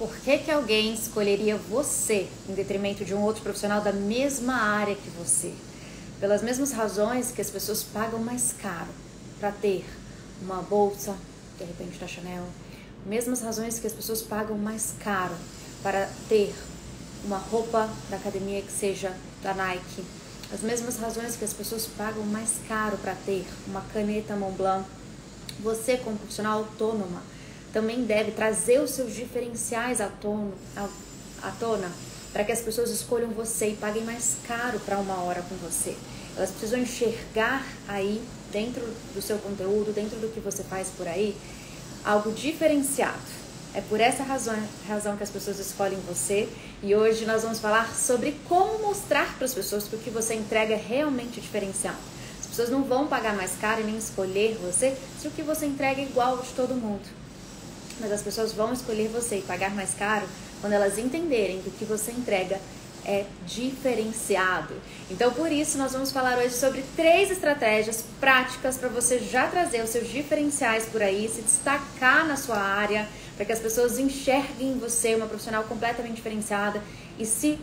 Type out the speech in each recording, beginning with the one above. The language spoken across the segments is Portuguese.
Por que alguém escolheria você em detrimento de um outro profissional da mesma área que você? Pelas mesmas razões que as pessoas pagam mais caro para ter uma bolsa, de repente da Chanel, mesmas razões que as pessoas pagam mais caro para ter uma roupa da academia que seja da Nike, as mesmas razões que as pessoas pagam mais caro para ter uma caneta Montblanc, você como profissional autônoma também deve trazer os seus diferenciais à tona para que as pessoas escolham você e paguem mais caro para uma hora com você. Elas precisam enxergar aí, dentro do seu conteúdo, dentro do que você faz por aí, algo diferenciado. É por essa razão que as pessoas escolhem você. E hoje nós vamos falar sobre como mostrar para as pessoas que o que você entrega é realmente diferenciado. As pessoas não vão pagar mais caro e nem escolher você se o que você entrega é igual de todo mundo. Mas as pessoas vão escolher você e pagar mais caro quando elas entenderem que o que você entrega é diferenciado. Então, por isso, nós vamos falar hoje sobre 3 estratégias práticas para você já trazer os seus diferenciais por aí, se destacar na sua área, para que as pessoas enxerguem em você uma profissional completamente diferenciada e se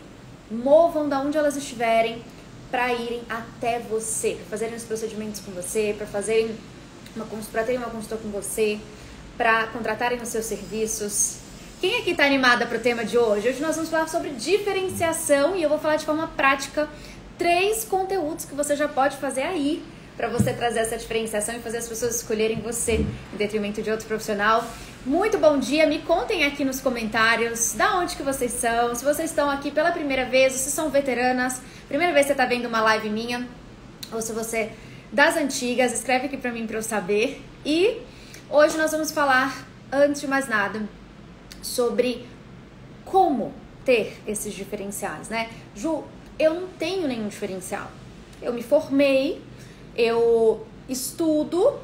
movam da onde elas estiverem para irem até você, para fazerem os procedimentos com você, para terem uma consulta com você, para contratarem os seus serviços. Quem aqui está animada para o tema de hoje? Hoje nós vamos falar sobre diferenciação e eu vou falar de forma prática 3 conteúdos que você já pode fazer aí para você trazer essa diferenciação e fazer as pessoas escolherem você em detrimento de outro profissional. Muito bom dia, me contem aqui nos comentários da onde que vocês são, se vocês estão aqui pela primeira vez, se são veteranas, primeira vez que você está vendo uma live minha, ou se você das antigas, escreve aqui para mim para eu saber. E hoje nós vamos falar, antes de mais nada, sobre como ter esses diferenciais, né? Ju, eu não tenho nenhum diferencial. Eu me formei, eu estudo,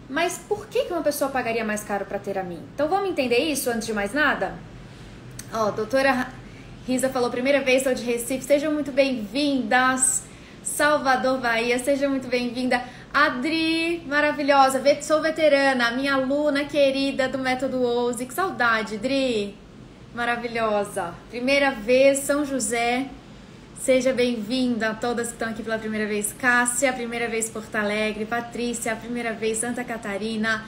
mas por que uma pessoa pagaria mais caro para ter a mim? Então vamos entender isso antes de mais nada? Ó, doutora Risa falou, primeira vez, sou de Recife, sejam muito bem-vindas. Salvador, Bahia, seja muito bem-vinda. Adri, maravilhosa, sou veterana, minha aluna querida do Método Ouse. Que saudade, Adri, maravilhosa. Primeira vez, São José, seja bem-vinda a todas que estão aqui pela primeira vez. Cássia, primeira vez Porto Alegre. Patrícia, primeira vez Santa Catarina.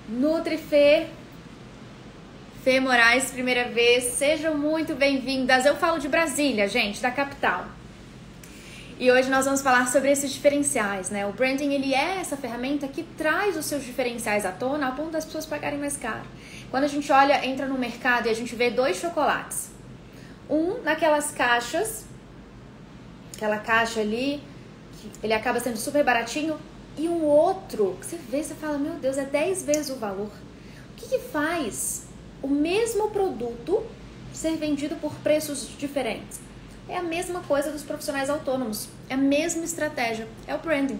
Nutrifê, Fê Moraes, primeira vez, sejam muito bem-vindas. Eu falo de Brasília, gente, da capital. E hoje nós vamos falar sobre esses diferenciais, né? O branding, ele é essa ferramenta que traz os seus diferenciais à tona a ponto das pessoas pagarem mais caro. Quando a gente olha, entra no mercado e a gente vê 2 chocolates. Um naquelas caixas, aquela caixa ali, que ele acaba sendo super baratinho, e um outro que você vê e você fala, meu Deus, é 10 vezes o valor. O que faz o mesmo produto ser vendido por preços diferentes? É a mesma coisa dos profissionais autônomos, é a mesma estratégia, é o branding.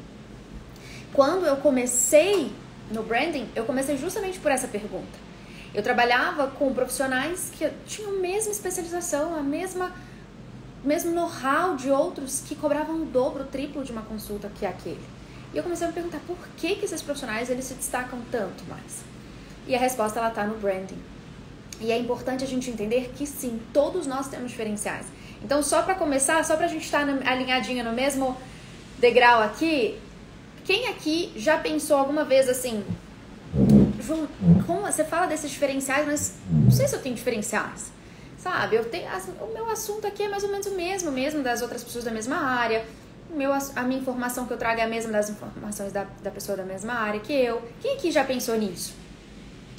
Quando eu comecei no branding, eu comecei justamente por essa pergunta. Eu trabalhava com profissionais que tinham a mesma especialização, o mesmo know-how de outros que cobravam o dobro, o triplo de uma consulta que aquele. E eu comecei a me perguntar por que esses profissionais eles se destacam tanto mais. E a resposta ela está no branding. E é importante a gente entender que sim, todos nós temos diferenciais. Então, só para começar, só para a gente estar alinhadinha no mesmo degrau aqui, quem aqui já pensou alguma vez assim, Ju, você fala desses diferenciais, mas não sei se eu tenho diferenciais, sabe? O meu assunto aqui é mais ou menos o mesmo das outras pessoas da mesma área, a minha informação que eu trago é a mesma das informações da pessoa da mesma área que eu. Quem aqui já pensou nisso?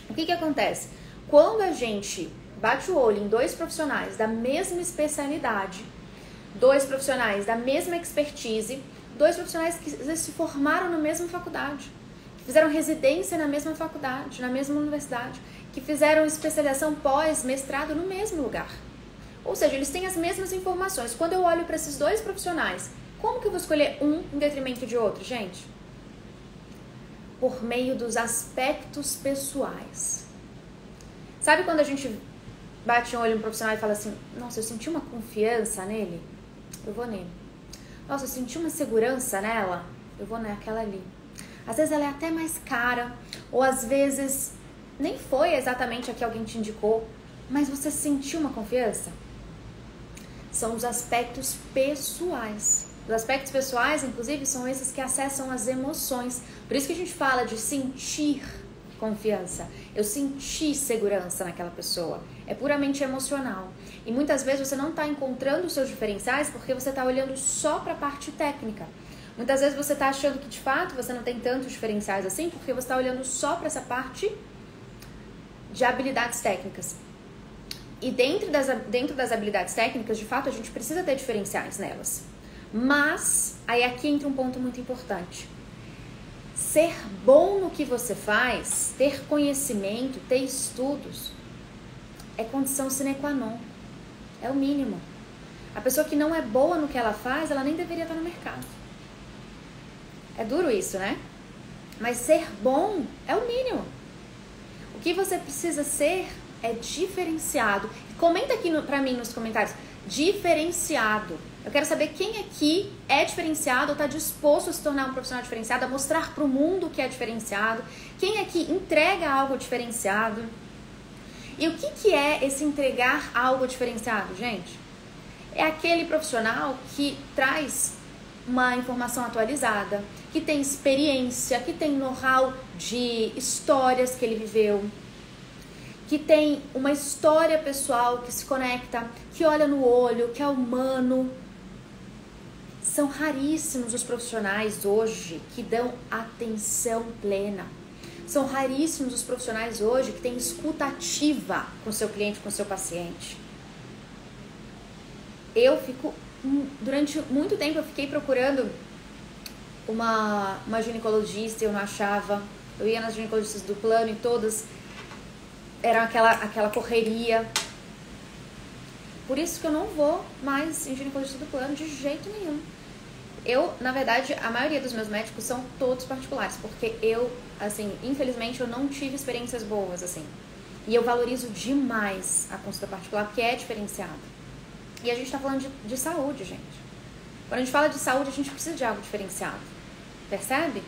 O que acontece? Quando a gente bate o olho em 2 profissionais da mesma especialidade, 2 profissionais da mesma expertise, 2 profissionais que se formaram na mesma faculdade, que fizeram residência na mesma faculdade, na mesma universidade, que fizeram especialização pós-mestrado no mesmo lugar. Ou seja, eles têm as mesmas informações. Quando eu olho para esses 2 profissionais, como que eu vou escolher um em detrimento de outro, gente? Por meio dos aspectos pessoais. Sabe quando a gente bate um olho no profissional e fala assim, nossa, eu senti uma confiança nele, eu vou nele. Nossa, eu senti uma segurança nela, eu vou naquela ali. Às vezes ela é até mais cara, ou às vezes nem foi exatamente a que alguém te indicou, Mas você sentiu uma confiança? São os aspectos pessoais. Os aspectos pessoais, inclusive, são esses que acessam as emoções. Por isso que a gente fala de sentir confiança. Eu senti segurança naquela pessoa. É puramente emocional. E muitas vezes você não está encontrando os seus diferenciais porque você está olhando só para a parte técnica. Muitas vezes você está achando que, de fato, você não tem tantos diferenciais assim porque você está olhando só para essa parte de habilidades técnicas. E dentro das habilidades técnicas, de fato, a gente precisa ter diferenciais nelas. Mas, aí aqui entra um ponto muito importante. Ser bom no que você faz, ter conhecimento, ter estudos, é condição sine qua non. É o mínimo. A pessoa que não é boa no que ela faz, ela nem deveria estar no mercado. É duro isso, né? Mas ser bom é o mínimo. O que você precisa ser é diferenciado. Comenta aqui pra mim nos comentários. Diferenciado. Eu quero saber quem aqui é diferenciado ou está disposto a se tornar um profissional diferenciado, a mostrar para o mundo que é diferenciado. Quem aqui entrega algo diferenciado. E o que é esse entregar algo diferenciado, gente? É aquele profissional que traz uma informação atualizada, que tem experiência, que tem know-how de histórias que ele viveu, que tem uma história pessoal que se conecta, que olha no olho, que é humano. São raríssimos os profissionais hoje que dão atenção plena. São raríssimos os profissionais hoje que têm escuta ativa com o seu cliente, com o seu paciente. Durante muito tempo eu fiquei procurando uma ginecologista, eu não achava. Eu ia nas ginecologistas do plano e todas era aquela correria. Por isso que eu não vou mais em ginecologista do plano de jeito nenhum. Na verdade, a maioria dos meus médicos são todos particulares, porque infelizmente eu não tive experiências boas, assim. E eu valorizo demais a consulta particular, porque é diferenciada. E a gente tá falando de saúde, gente. Quando a gente fala de saúde, a gente precisa de algo diferenciado. Percebe?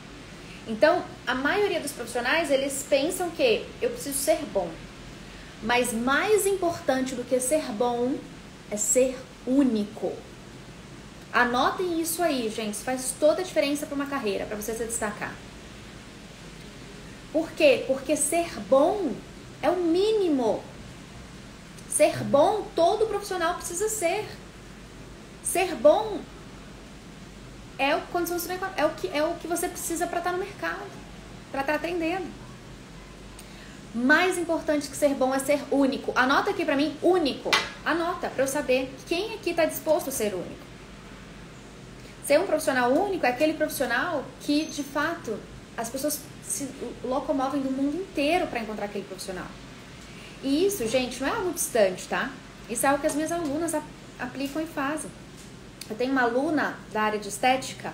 Então, a maioria dos profissionais, eles pensam que eu preciso ser bom. Mas mais importante do que ser bom é ser único. Anotem isso aí, gente. Isso faz toda a diferença para uma carreira, para você se destacar. Por quê? Porque ser bom é o mínimo. Ser bom, todo profissional precisa ser. Ser bom é o que você precisa para estar no mercado, para estar atendendo. Mais importante que ser bom é ser único. Anota aqui pra mim, único. Anota, pra eu saber quem aqui tá disposto a ser único. Ser um profissional único é aquele profissional que, de fato, as pessoas se locomovem do mundo inteiro pra encontrar aquele profissional. E isso, gente, não é algo distante, tá? Isso é algo que as minhas alunas aplicam e fazem. Eu tenho uma aluna da área de estética,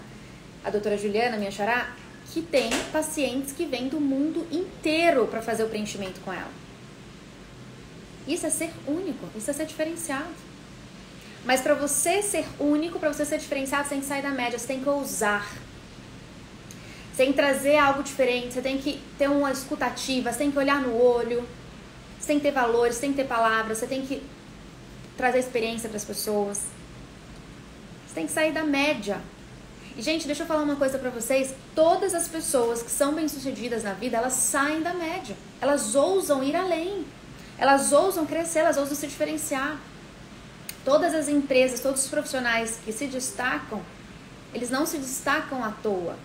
a doutora Juliana, minha xará, que tem pacientes que vêm do mundo inteiro para fazer o preenchimento com ela. Isso é ser único, isso é ser diferenciado. Mas para você ser único, para você ser diferenciado, você tem que sair da média, você tem que ousar. Você tem que trazer algo diferente, você tem que ter uma escuta ativa, você tem que olhar no olho, você tem que ter valores, você tem que ter palavras, você tem que trazer experiência para as pessoas. Você tem que sair da média. E, gente, deixa eu falar uma coisa pra vocês. Todas as pessoas que são bem-sucedidas na vida, elas saem da média. Elas ousam ir além. Elas ousam crescer, elas ousam se diferenciar. Todas as empresas, todos os profissionais que se destacam, eles não se destacam à toa.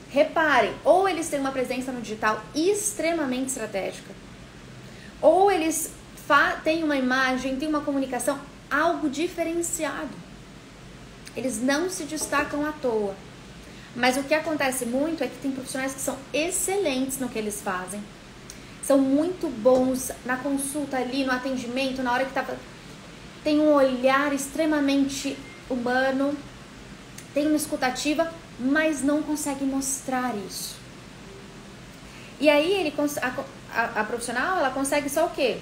Reparem, ou eles têm uma presença no digital extremamente estratégica, ou eles têm uma imagem, têm uma comunicação, algo diferenciado. Eles não se destacam à toa. Mas o que acontece muito é que tem profissionais que são excelentes no que eles fazem. São muito bons na consulta ali, no atendimento, na hora que tem um olhar extremamente humano, tem uma escutativa, mas não consegue mostrar isso. E aí a profissional, ela consegue só o quê?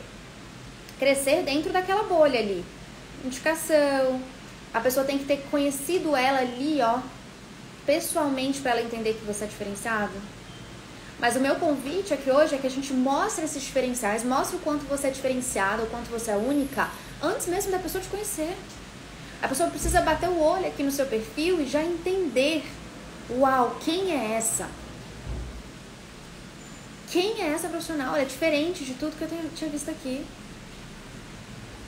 Crescer dentro daquela bolha ali. Indicação. A pessoa tem que ter conhecido ela ali, ó, pessoalmente, para ela entender que você é diferenciado. Mas o meu convite aqui hoje é que a gente mostre esses diferenciais, mostre o quanto você é diferenciada, o quanto você é única, antes mesmo da pessoa te conhecer. A pessoa precisa bater o olho aqui no seu perfil e já entender, uau, quem é essa? Quem é essa profissional? Ela é diferente de tudo que eu tinha visto aqui.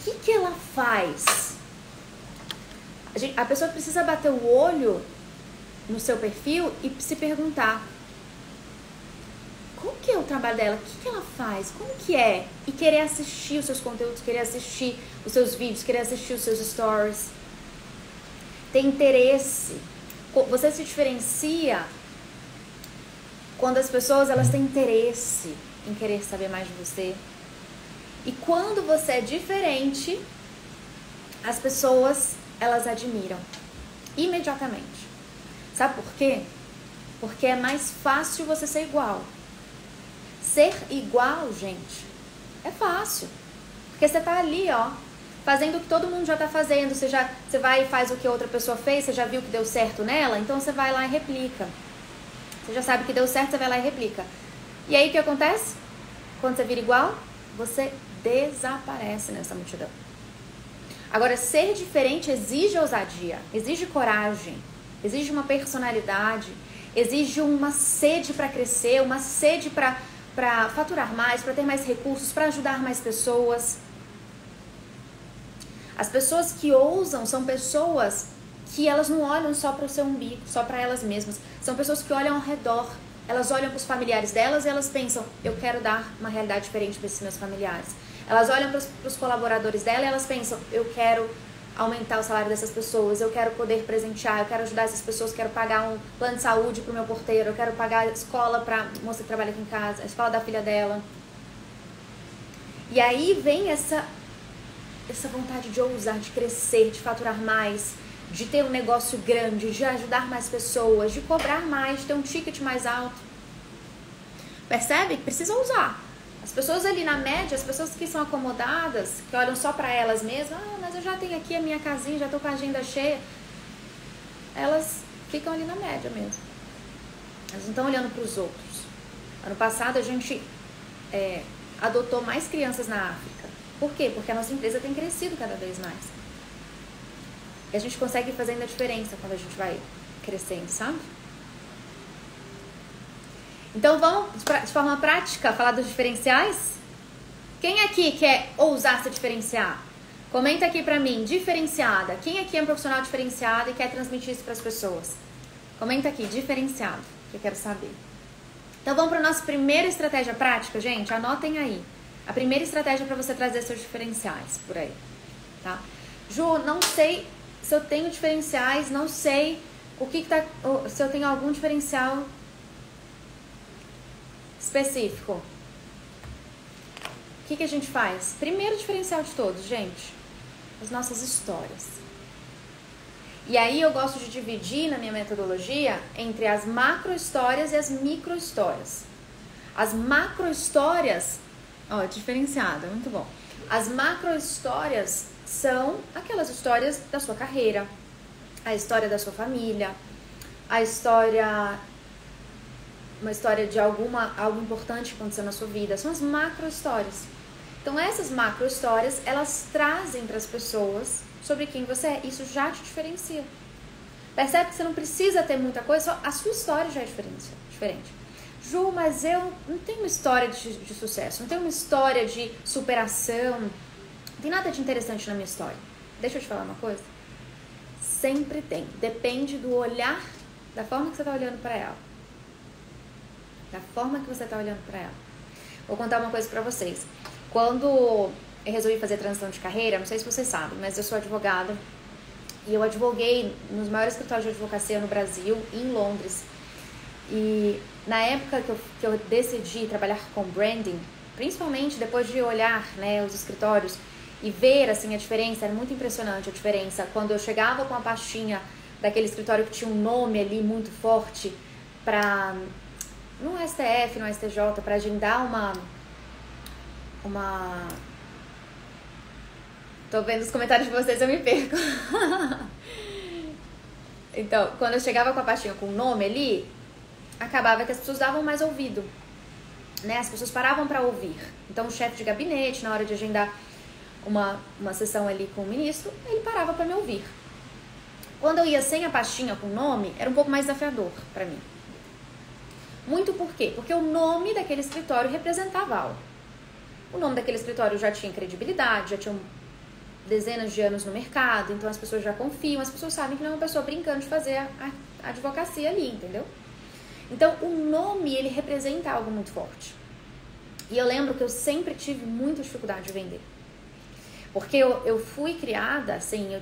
O que ela faz? A pessoa precisa bater o olho no seu perfil e se perguntar, qual que é o trabalho dela? O que ela faz? Como que é? E querer assistir os seus conteúdos, querer assistir os seus vídeos, querer assistir os seus stories. Ter interesse. Você se diferencia quando as pessoas elas têm interesse em querer saber mais de você. E quando você é diferente, as pessoas elas admiram imediatamente. Sabe por quê? Porque é mais fácil você ser igual. Ser igual, gente, é fácil. Porque você tá ali, ó, fazendo o que todo mundo já tá fazendo. Você vai e faz o que outra pessoa fez, você já viu que deu certo nela, então você vai lá e replica. Você já sabe que deu certo, você vai lá e replica. E aí o que acontece? Quando você vira igual, você desaparece nessa multidão. Agora, ser diferente exige ousadia, exige coragem, exige uma personalidade, exige uma sede para crescer, uma sede para faturar mais, para ter mais recursos, para ajudar mais pessoas. As pessoas que ousam são pessoas que elas não olham só para o seu umbigo, só para elas mesmas. São pessoas que olham ao redor. Elas olham para os familiares delas e elas pensam, eu quero dar uma realidade diferente para esses meus familiares. Elas olham para os colaboradores dela e elas pensam, eu quero aumentar o salário dessas pessoas, eu quero poder presentear, eu quero ajudar essas pessoas, quero pagar um plano de saúde para o meu porteiro, eu quero pagar a escola para a moça que trabalha aqui em casa, a escola da filha dela. E aí vem essa vontade de ousar, de crescer, de faturar mais, de ter um negócio grande, de ajudar mais pessoas, de cobrar mais, de ter um ticket mais alto. Percebe? Precisa usar. As pessoas ali na média, as pessoas que são acomodadas, que olham só pra elas mesmas, mas eu já tenho aqui a minha casinha, já tô com a agenda cheia, elas ficam ali na média mesmo. Elas não estão olhando pros outros. Ano passado a gente adotou mais crianças na África. Por quê? Porque a nossa empresa tem crescido cada vez mais. E a gente consegue fazer ainda a diferença quando a gente vai crescendo, sabe? Então vamos, de forma prática, falar dos diferenciais? Quem aqui quer ousar se diferenciar? Comenta aqui pra mim, diferenciada. Quem aqui é um profissional diferenciado e quer transmitir isso para as pessoas? Comenta aqui, diferenciado, que eu quero saber. Então vamos para a nossa primeira estratégia prática, gente? Anotem aí. A primeira estratégia para você trazer seus diferenciais por aí, tá? Ju, não sei se eu tenho diferenciais, não sei se eu tenho algum diferencial específico. O que a gente faz? Primeiro diferencial de todos, gente, as nossas histórias. E aí eu gosto de dividir na minha metodologia entre as macro histórias e as micro histórias. As macro histórias, ó, diferenciada, muito bom. As macro histórias são aquelas histórias da sua carreira, a história da sua família, uma história de algo importante que aconteceu na sua vida. São as macro histórias. Então essas macro histórias, elas trazem para as pessoas sobre quem você é. Isso já te diferencia. Percebe que você não precisa ter muita coisa, só a sua história já é diferente. Ju, mas eu não tenho uma história de sucesso, não tenho uma história de superação, não tem nada de interessante na minha história. Deixa eu te falar uma coisa. Sempre tem. Depende do olhar, da forma que você está olhando para ela. Da forma que você está olhando para ela. Vou contar uma coisa para vocês. Quando eu resolvi fazer transição de carreira, não sei se vocês sabem, mas eu sou advogada e eu advoguei nos maiores escritórios de advocacia no Brasil e em Londres. E na época que eu decidi trabalhar com branding, principalmente depois de olhar, né, os escritórios e ver assim, a diferença, era muito impressionante a diferença. Quando eu chegava com a pastinha daquele escritório que tinha um nome ali muito forte no STF, no STJ, para agendar uma... Tô vendo os comentários de vocês, eu me perco. Então, quando eu chegava com a pastinha com o nome ali, acabava que as pessoas davam mais ouvido. né? As pessoas paravam para ouvir. Então o chefe de gabinete, na hora de agendar uma sessão ali com o ministro, ele parava para me ouvir. Quando eu ia sem a pastinha com o nome, era um pouco mais desafiador para mim. Muito por quê? Porque o nome daquele escritório representava algo. O nome daquele escritório já tinha credibilidade, já tinha dezenas de anos no mercado, então as pessoas já confiam, as pessoas sabem que não é uma pessoa brincando de fazer a advocacia ali, entendeu? Então, o nome, ele representa algo muito forte. E eu lembro que eu sempre tive muita dificuldade de vender. Porque eu fui criada, assim,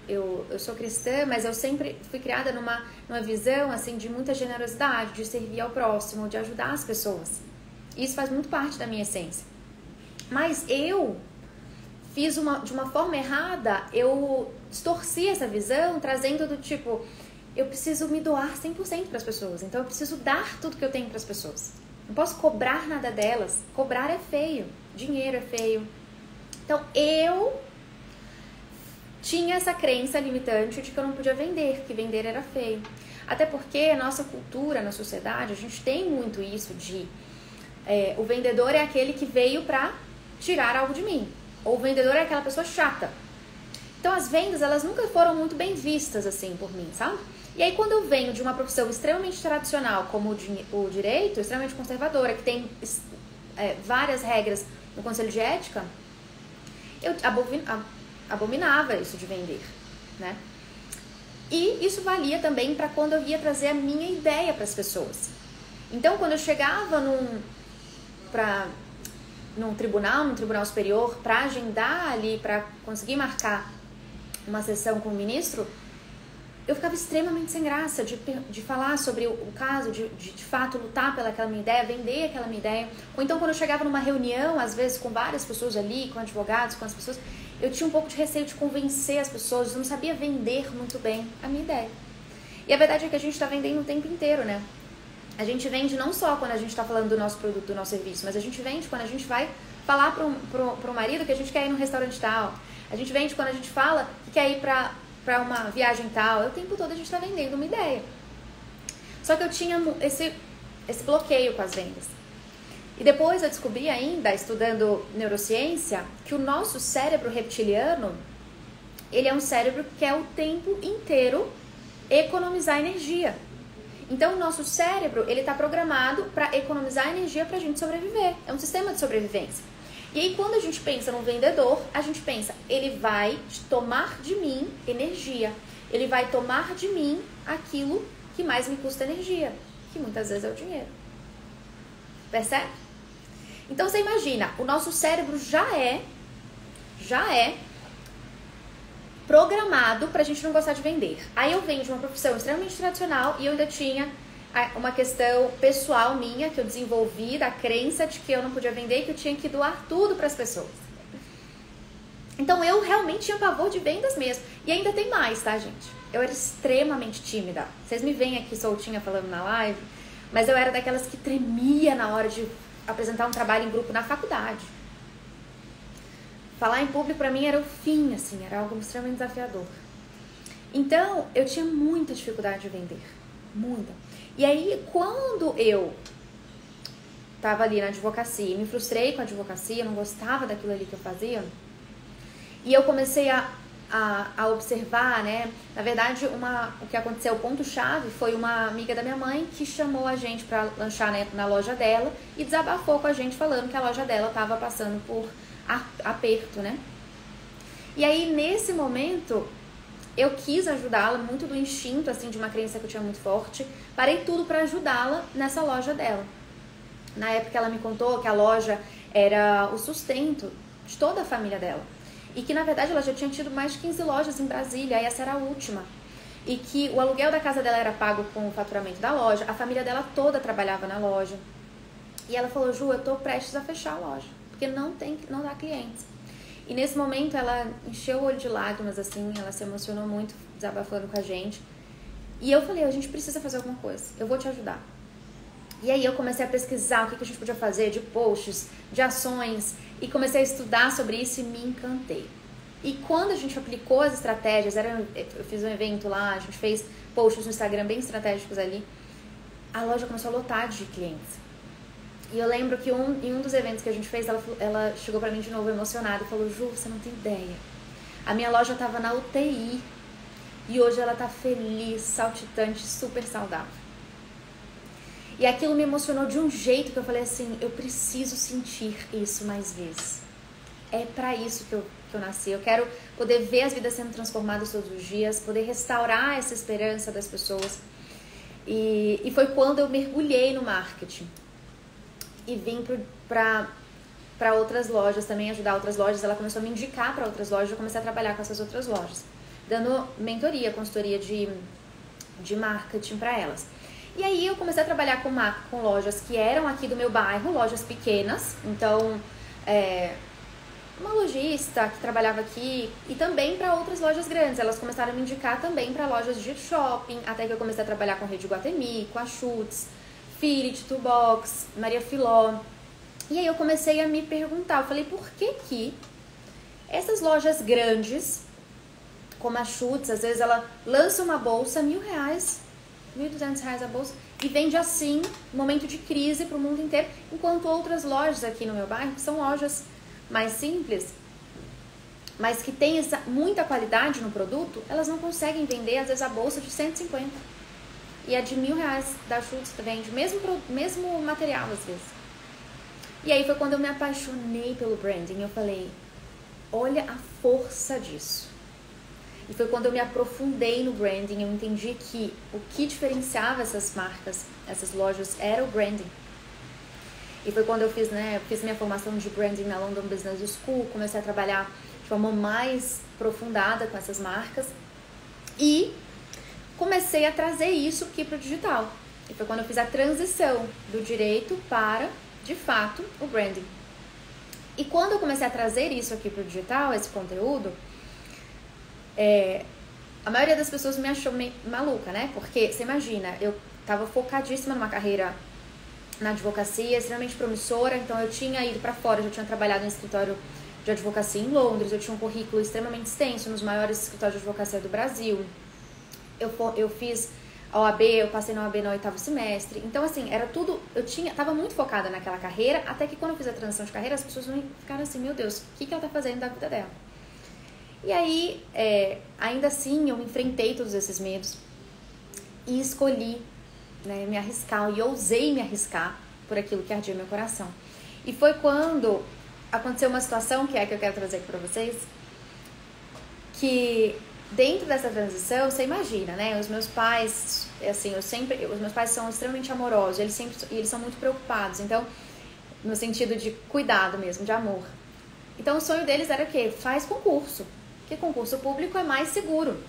eu sou cristã, mas eu sempre fui criada numa visão, assim, de muita generosidade, de servir ao próximo, de ajudar as pessoas. Isso faz muito parte da minha essência. Mas eu fiz de uma forma errada, eu distorci essa visão, trazendo do tipo, eu preciso me doar 100% para as pessoas, então eu preciso dar tudo que eu tenho para as pessoas. Não posso cobrar nada delas, cobrar é feio, dinheiro é feio. Então, eu tinha essa crença limitante de que eu não podia vender, que vender era feio. Até porque a nossa cultura, na sociedade, a gente tem muito isso de... o vendedor é aquele que veio para tirar algo de mim. Ou o vendedor é aquela pessoa chata. Então, as vendas, elas nunca foram muito bem vistas, assim, por mim, sabe? E aí, quando eu venho de uma profissão extremamente tradicional, como o direito, extremamente conservadora, que tem várias regras no Conselho de Ética... eu abominava isso de vender, né? E isso valia também para quando eu ia trazer a minha ideia para as pessoas. Então, quando eu chegava num tribunal superior, para agendar ali, para conseguir marcar uma sessão com o ministro, eu ficava extremamente sem graça de falar sobre o caso, de fato lutar pelaquela minha ideia, vender aquela minha ideia. Ou então quando eu chegava numa reunião, às vezes com várias pessoas ali, com advogados, com as pessoas, eu tinha um pouco de receio de convencer as pessoas, eu não sabia vender muito bem a minha ideia. E a verdade é que a gente está vendendo o tempo inteiro, né? A gente vende não só quando a gente está falando do nosso produto, do nosso serviço, mas a gente vende quando a gente vai falar pro marido que a gente quer ir num restaurante tal. A gente vende quando a gente fala que quer ir para uma viagem tal. O tempo todo a gente está vendendo uma ideia. Só que eu tinha esse bloqueio com as vendas. E depois eu descobri ainda, estudando neurociência, que o nosso cérebro reptiliano, ele é um cérebro que quer o tempo inteiro economizar energia. Então, o nosso cérebro, ele está programado para economizar energia para a gente sobreviver. É um sistema de sobrevivência. E aí, quando a gente pensa no vendedor, a gente pensa, ele vai tomar de mim energia. Ele vai tomar de mim aquilo que mais me custa energia, que muitas vezes é o dinheiro. Percebe? Então, você imagina, o nosso cérebro já é programado pra gente não gostar de vender. Aí eu venho de uma profissão extremamente tradicional e eu ainda tinha uma questão pessoal minha que eu desenvolvi da crença de que eu não podia vender e que eu tinha que doar tudo para as pessoas. Então eu realmente tinha pavor de vendas mesmo. E ainda tem mais, tá, gente? Eu era extremamente tímida. Vocês me veem aqui soltinha falando na live, mas eu era daquelas que tremia na hora de apresentar um trabalho em grupo na faculdade. Falar em público pra mim era o fim, assim, era algo extremamente desafiador. Então, eu tinha muita dificuldade de vender. Muita. E aí, quando eu tava ali na advocacia, me frustrei com a advocacia, não gostava daquilo ali que eu fazia, e eu comecei a observar, né? Na verdade, o que aconteceu, o ponto-chave, foi uma amiga da minha mãe que chamou a gente pra lanchar, né, na loja dela e desabafou com a gente falando que a loja dela tava passando por aperto, né? E aí, nesse momento, eu quis ajudá-la, muito do instinto, assim, de uma crença que eu tinha muito forte. Parei tudo para ajudá-la nessa loja dela. Na época, ela me contou que a loja era o sustento de toda a família dela. E que, na verdade, ela já tinha tido mais de 15 lojas em Brasília, e essa era a última. E que o aluguel da casa dela era pago com o faturamento da loja, a família dela toda trabalhava na loja. E ela falou, Ju, eu tô prestes a fechar a loja, porque não dá clientes. E nesse momento ela encheu o olho de lágrimas, assim, ela se emocionou muito, desabafando com a gente. E eu falei, a gente precisa fazer alguma coisa, eu vou te ajudar. E aí eu comecei a pesquisar o que a gente podia fazer de posts, de ações, e comecei a estudar sobre isso e me encantei. E quando a gente aplicou as estratégias, eu fiz um evento lá, a gente fez posts no Instagram bem estratégicos ali, a loja começou a lotar de clientes. E eu lembro que em um dos eventos que a gente fez, ela chegou pra mim de novo emocionada e falou: Ju, você não tem ideia. A minha loja tava na UTI e hoje ela tá feliz, saltitante, super saudável. E aquilo me emocionou de um jeito que eu falei assim: eu preciso sentir isso mais vezes. É pra isso que eu nasci. Eu quero poder ver as vidas sendo transformadas todos os dias, poder restaurar essa esperança das pessoas. E foi quando eu mergulhei no marketing. E vim para outras lojas também, ajudar outras lojas. Ela começou a me indicar para outras lojas, eu comecei a trabalhar com essas outras lojas, dando mentoria, consultoria de marketing para elas. E aí eu comecei a trabalhar com lojas que eram aqui do meu bairro, lojas pequenas. Então, uma lojista que trabalhava aqui e também para outras lojas grandes. Elas começaram a me indicar também para lojas de shopping, até que eu comecei a trabalhar com a Rede Iguatemi, com a Schutz, Filit, Toolbox, Maria Filó. E aí eu comecei a me perguntar, eu falei, por que essas lojas grandes, como a Schutz, às vezes ela lança uma bolsa, R$1.000, R$1.200 a bolsa, e vende assim, momento de crise para o mundo inteiro, enquanto outras lojas aqui no meu bairro, que são lojas mais simples, mas que tem muita qualidade no produto, elas não conseguem vender, às vezes, a bolsa de 150. E a de R$1.000 da Schutz vende mesmo material, às vezes. E aí foi quando eu me apaixonei pelo branding. Eu falei, olha a força disso. E foi quando eu me aprofundei no branding. Eu entendi que o que diferenciava essas marcas, essas lojas, era o branding. E foi quando eu fiz minha formação de branding na London Business School. Comecei a trabalhar de forma mais aprofundada com essas marcas. E comecei a trazer isso aqui para o digital. E foi quando eu fiz a transição do direito para, de fato, o branding. E quando eu comecei a trazer isso aqui para o digital, esse conteúdo, a maioria das pessoas me achou meio maluca, né? Porque, você imagina, eu estava focadíssima numa carreira na advocacia, extremamente promissora, então eu tinha ido para fora, eu já tinha trabalhado em escritório de advocacia em Londres, eu tinha um currículo extremamente extenso nos maiores escritórios de advocacia do Brasil. Eu fiz a OAB, eu passei na OAB no 8º semestre. Então, assim, era tudo... tava muito focada naquela carreira, até que quando eu fiz a transição de carreira, as pessoas ficaram assim, meu Deus, o que ela tá fazendo da vida dela? E aí, ainda assim, eu enfrentei todos esses medos e escolhi, né, me arriscar, e ousei me arriscar por aquilo que ardia meu coração. E foi quando aconteceu uma situação, que é a que eu quero trazer aqui pra vocês, que... Dentro dessa transição, você imagina, né? Os meus pais, assim, os meus pais são extremamente amorosos, eles são muito preocupados, então, no sentido de cuidado mesmo, de amor. Então, o sonho deles era o quê? Faz concurso, porque concurso público é mais seguro.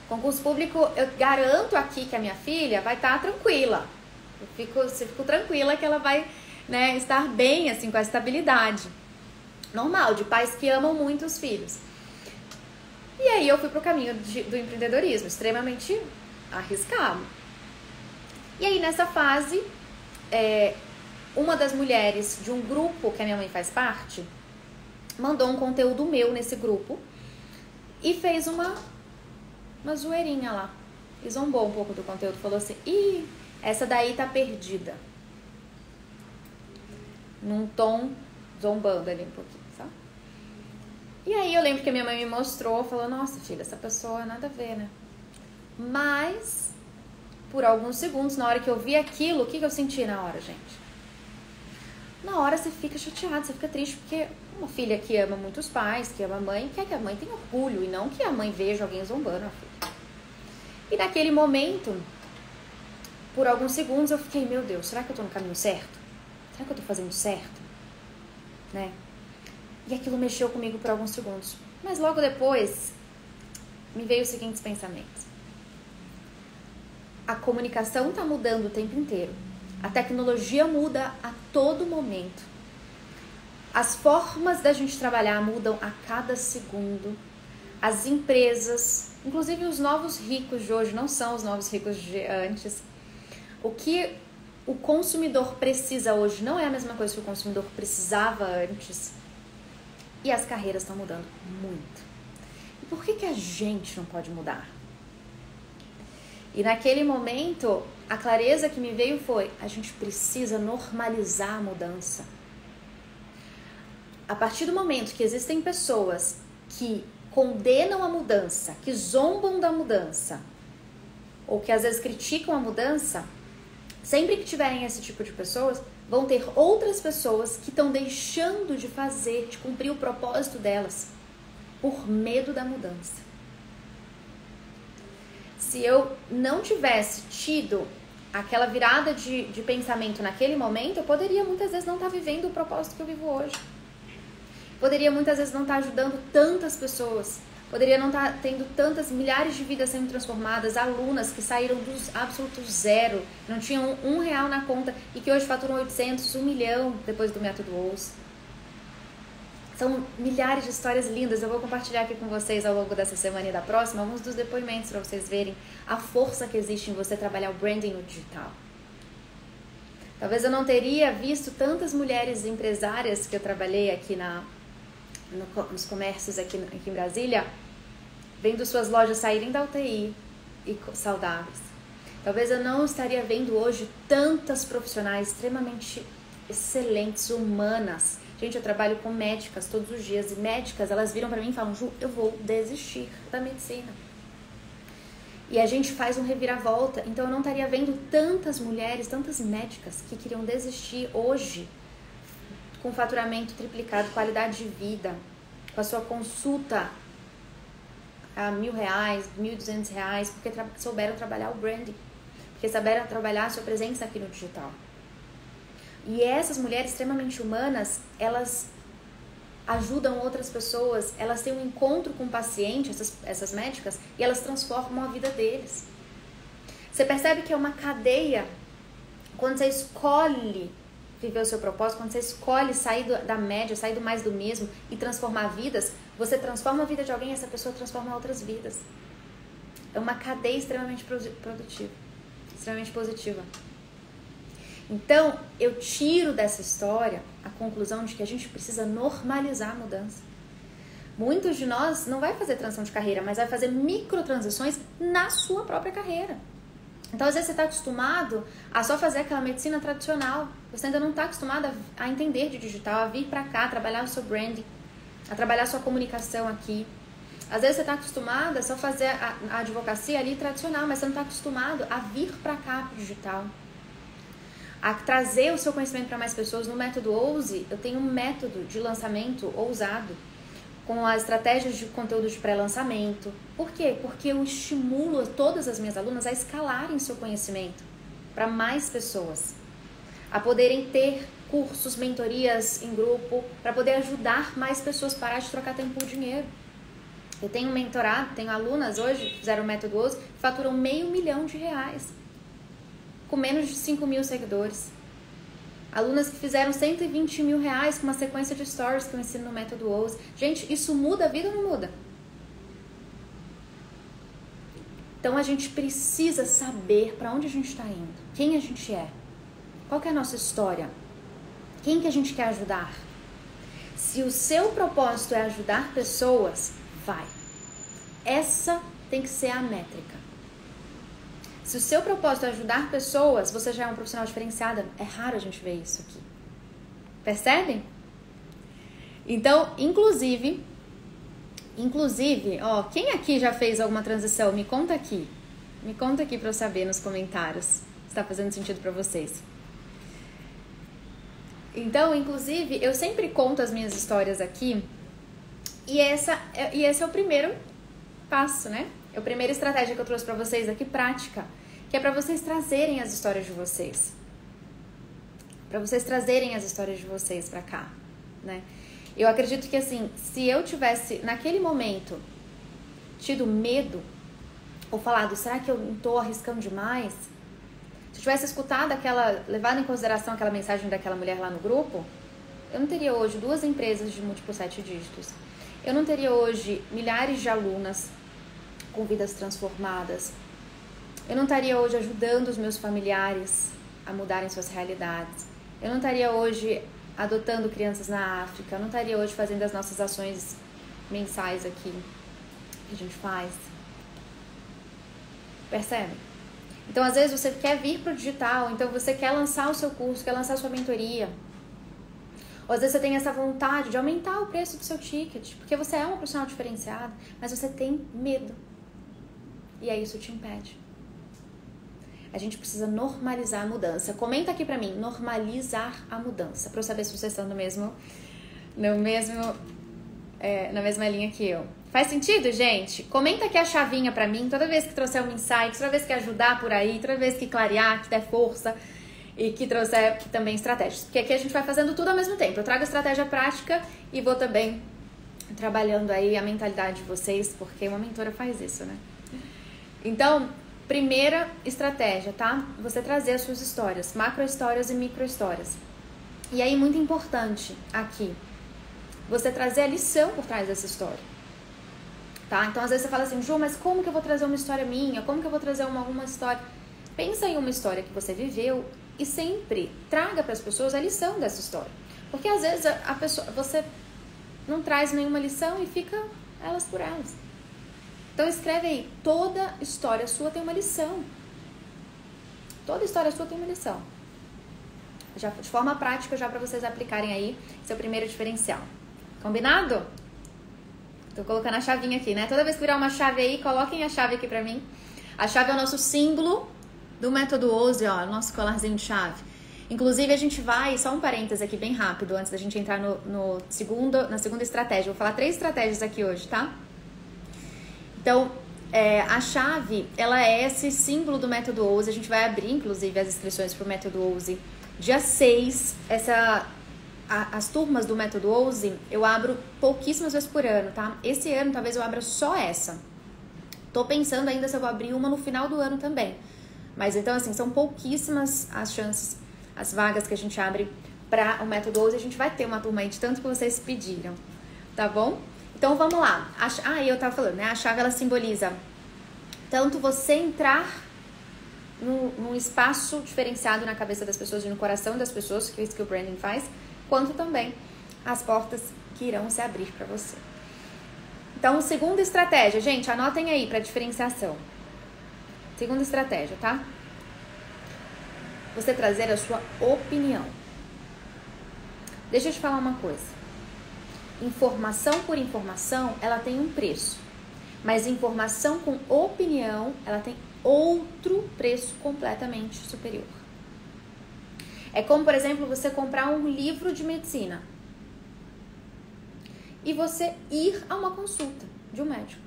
Concurso público, eu garanto aqui que a minha filha vai estar tranquila. Eu fico tranquila que ela vai, né, estar bem, assim, com a estabilidade. Normal, de pais que amam muito os filhos. E aí eu fui pro caminho do empreendedorismo, extremamente arriscado. E aí nessa fase, uma das mulheres de um grupo que a minha mãe faz parte, mandou um conteúdo meu nesse grupo e fez uma zoeirinha lá. E zombou um pouco do conteúdo, falou assim, ih, essa daí tá perdida. Num tom zombando ali um pouquinho, sabe? E aí eu lembro que a minha mãe me mostrou, falou, nossa filha, essa pessoa nada a ver, né? Mas, por alguns segundos, na hora que eu vi aquilo, o que eu senti na hora, gente? Na hora você fica chateado, você fica triste, porque uma filha que ama muito os pais, que ama a mãe, quer que a mãe tenha orgulho, e não que a mãe veja alguém zombando a filha. E naquele momento, por alguns segundos, eu fiquei, meu Deus, será que eu tô no caminho certo? Será que eu tô fazendo certo? Né? E aquilo mexeu comigo por alguns segundos. Mas logo depois, me veio os seguintes pensamentos. A comunicação está mudando o tempo inteiro. A tecnologia muda a todo momento. As formas da gente trabalhar mudam a cada segundo. As empresas, inclusive os novos ricos de hoje, não são os novos ricos de antes. O que o consumidor precisa hoje não é a mesma coisa que o consumidor precisava antes. E as carreiras estão mudando muito. E por que a gente não pode mudar? E naquele momento, a clareza que me veio foi: a gente precisa normalizar a mudança. A partir do momento que existem pessoas que condenam a mudança, que zombam da mudança, ou que às vezes criticam a mudança, sempre que tiverem esse tipo de pessoas, vão ter outras pessoas que estão deixando de fazer, de cumprir o propósito delas, por medo da mudança. Se eu não tivesse tido aquela virada de pensamento naquele momento, eu poderia muitas vezes não estar vivendo o propósito que eu vivo hoje. Poderia muitas vezes não estar ajudando tantas pessoas. Poderia não estar tendo tantas milhares de vidas sendo transformadas, alunas que saíram do absoluto zero, não tinham R$1 na conta e que hoje faturam 800, 1 milhão depois do método OUS. São milhares de histórias lindas. Eu vou compartilhar aqui com vocês ao longo dessa semana e da próxima alguns dos depoimentos para vocês verem a força que existe em você trabalhar o branding no digital. Talvez eu não teria visto tantas mulheres empresárias que eu trabalhei aqui nos comércios aqui em Brasília, vendo suas lojas saírem da UTI e saudáveis. Talvez eu não estaria vendo hoje tantas profissionais extremamente excelentes, humanas. Gente, eu trabalho com médicas todos os dias, e médicas, elas viram pra mim e falam: Ju, eu vou desistir da medicina. E a gente faz um reviravolta, então eu não estaria vendo tantas mulheres, tantas médicas que queriam desistir hoje, com faturamento triplicado, qualidade de vida, com a sua consulta a R$1.000, R$1.200, porque souberam trabalhar o branding, porque souberam trabalhar a sua presença aqui no digital. E essas mulheres extremamente humanas, elas ajudam outras pessoas, elas têm um encontro com o paciente, essas médicas, e elas transformam a vida deles. Você percebe que é uma cadeia. Quando você escolhe viver o seu propósito, quando você escolhe sair da média, sair do mais do mesmo e transformar vidas, você transforma a vida de alguém e essa pessoa transforma outras vidas. É uma cadeia extremamente produtiva, extremamente positiva. Então, eu tiro dessa história a conclusão de que a gente precisa normalizar a mudança. Muitos de nós não vai fazer transição de carreira, mas vai fazer microtransições na sua própria carreira. Então, às vezes você está acostumado a só fazer aquela medicina tradicional. Você ainda não está acostumado a entender de digital, a vir para cá, a trabalhar o seu branding, a trabalhar a sua comunicação aqui. Às vezes você está acostumado a só fazer a advocacia ali tradicional, mas você não está acostumado a vir para cá, para o digital. A trazer o seu conhecimento para mais pessoas. No método Ouse, eu tenho um método de lançamento ousado, com as estratégias de conteúdo de pré-lançamento. Por quê? Porque eu estimulo todas as minhas alunas a escalarem seu conhecimento para mais pessoas, a poderem ter cursos, mentorias em grupo, para poder ajudar mais pessoas a parar de trocar tempo por dinheiro. Eu tenho mentorado, tenho alunas hoje que fizeram o método Ouse, que faturam R$500 mil, com menos de 5.000 seguidores. Alunas que fizeram R$120 mil com uma sequência de stories que eu ensino no método Ouse. Gente, isso muda a vida ou não muda? Então a gente precisa saber para onde a gente está indo, quem a gente é, qual que é a nossa história, quem que a gente quer ajudar. Se o seu propósito é ajudar pessoas, vai. Essa tem que ser a métrica. Se o seu propósito é ajudar pessoas, você já é um profissional diferenciado. É raro a gente ver isso aqui. Percebem? Então, inclusive, ó, quem aqui já fez alguma transição? Me conta aqui. Me conta aqui para eu saber nos comentários se está fazendo sentido para vocês. Então, inclusive, eu sempre conto as minhas histórias aqui. E esse é o primeiro passo, né? É a primeira estratégia que eu trouxe para vocês aqui, prática, que é para vocês trazerem as histórias de vocês. Para vocês trazerem as histórias de vocês para cá, né? Eu acredito que, assim, se eu tivesse, naquele momento, tido medo, ou falado, será que eu não tô arriscando demais? Se eu tivesse escutado levado em consideração aquela mensagem daquela mulher lá no grupo, eu não teria hoje 2 empresas de múltiplos 7 dígitos. Eu não teria hoje milhares de alunas com vidas transformadas. Eu não estaria hoje ajudando os meus familiares a mudarem suas realidades. Eu não estaria hoje adotando crianças na África. Eu não estaria hoje fazendo as nossas ações mensais aqui que a gente faz. Percebe? Então, às vezes, você quer vir para o digital, então você quer lançar o seu curso, quer lançar a sua mentoria. Ou às vezes você tem essa vontade de aumentar o preço do seu ticket, porque você é uma profissional diferenciada, mas você tem medo. E aí isso te impede. A gente precisa normalizar a mudança. Comenta aqui pra mim, normalizar a mudança, pra eu saber se vocês estão na mesma linha que eu. Faz sentido, gente? Comenta aqui a chavinha pra mim, toda vez que trouxer um insight, toda vez que ajudar por aí, toda vez que clarear, que der força e que trouxer também estratégias. Porque aqui a gente vai fazendo tudo ao mesmo tempo. Eu trago a estratégia prática e vou também trabalhando aí a mentalidade de vocês, porque uma mentora faz isso, né? Então, primeira estratégia, tá? Você trazer as suas histórias, macro histórias e micro histórias. E aí, muito importante aqui, você trazer a lição por trás dessa história, tá? Então, às vezes você fala assim, Ju, mas como que eu vou trazer uma história minha? Como que eu vou trazer uma história? Pensa em uma história que você viveu e sempre traga para as pessoas a lição dessa história. Porque às vezes você não traz nenhuma lição e fica elas por elas. Então escreve aí, toda história sua tem uma lição. Toda história sua tem uma lição. Já de forma prática, já para vocês aplicarem aí seu primeiro diferencial. Combinado? Tô colocando a chavinha aqui, né? Toda vez que virar uma chave aí, coloquem a chave aqui pra mim. A chave é o nosso símbolo do método OSE, ó, nosso colarzinho de chave. Inclusive, a gente vai, só um parênteses aqui bem rápido, antes da gente entrar na segunda estratégia. Vou falar 3 estratégias aqui hoje, tá? Então, a chave, ela é esse símbolo do método OSE. A gente vai abrir, inclusive, as inscrições para o método OSE. Dia 6, as turmas do método OSE, eu abro pouquíssimas vezes por ano, tá? Esse ano, talvez eu abra só essa. Tô pensando ainda se eu vou abrir uma no final do ano também. Mas, então, assim, são pouquíssimas as chances, as vagas que a gente abre para o método OSE. A gente vai ter uma turma aí de tanto que vocês pediram, tá bom? Então, vamos lá. Eu tava falando, né? A chave, ela simboliza tanto você entrar num espaço diferenciado na cabeça das pessoas e no coração das pessoas, que é isso que o branding faz, quanto também as portas que irão se abrir para você. Então, segunda estratégia. Gente, anotem aí para diferenciação. Segunda estratégia, tá? Você trazer a sua opinião. Deixa eu te falar uma coisa. Informação por informação, ela tem um preço. Mas informação com opinião, ela tem outro preço completamente superior. É como, por exemplo, você comprar um livro de medicina e você ir a uma consulta de um médico.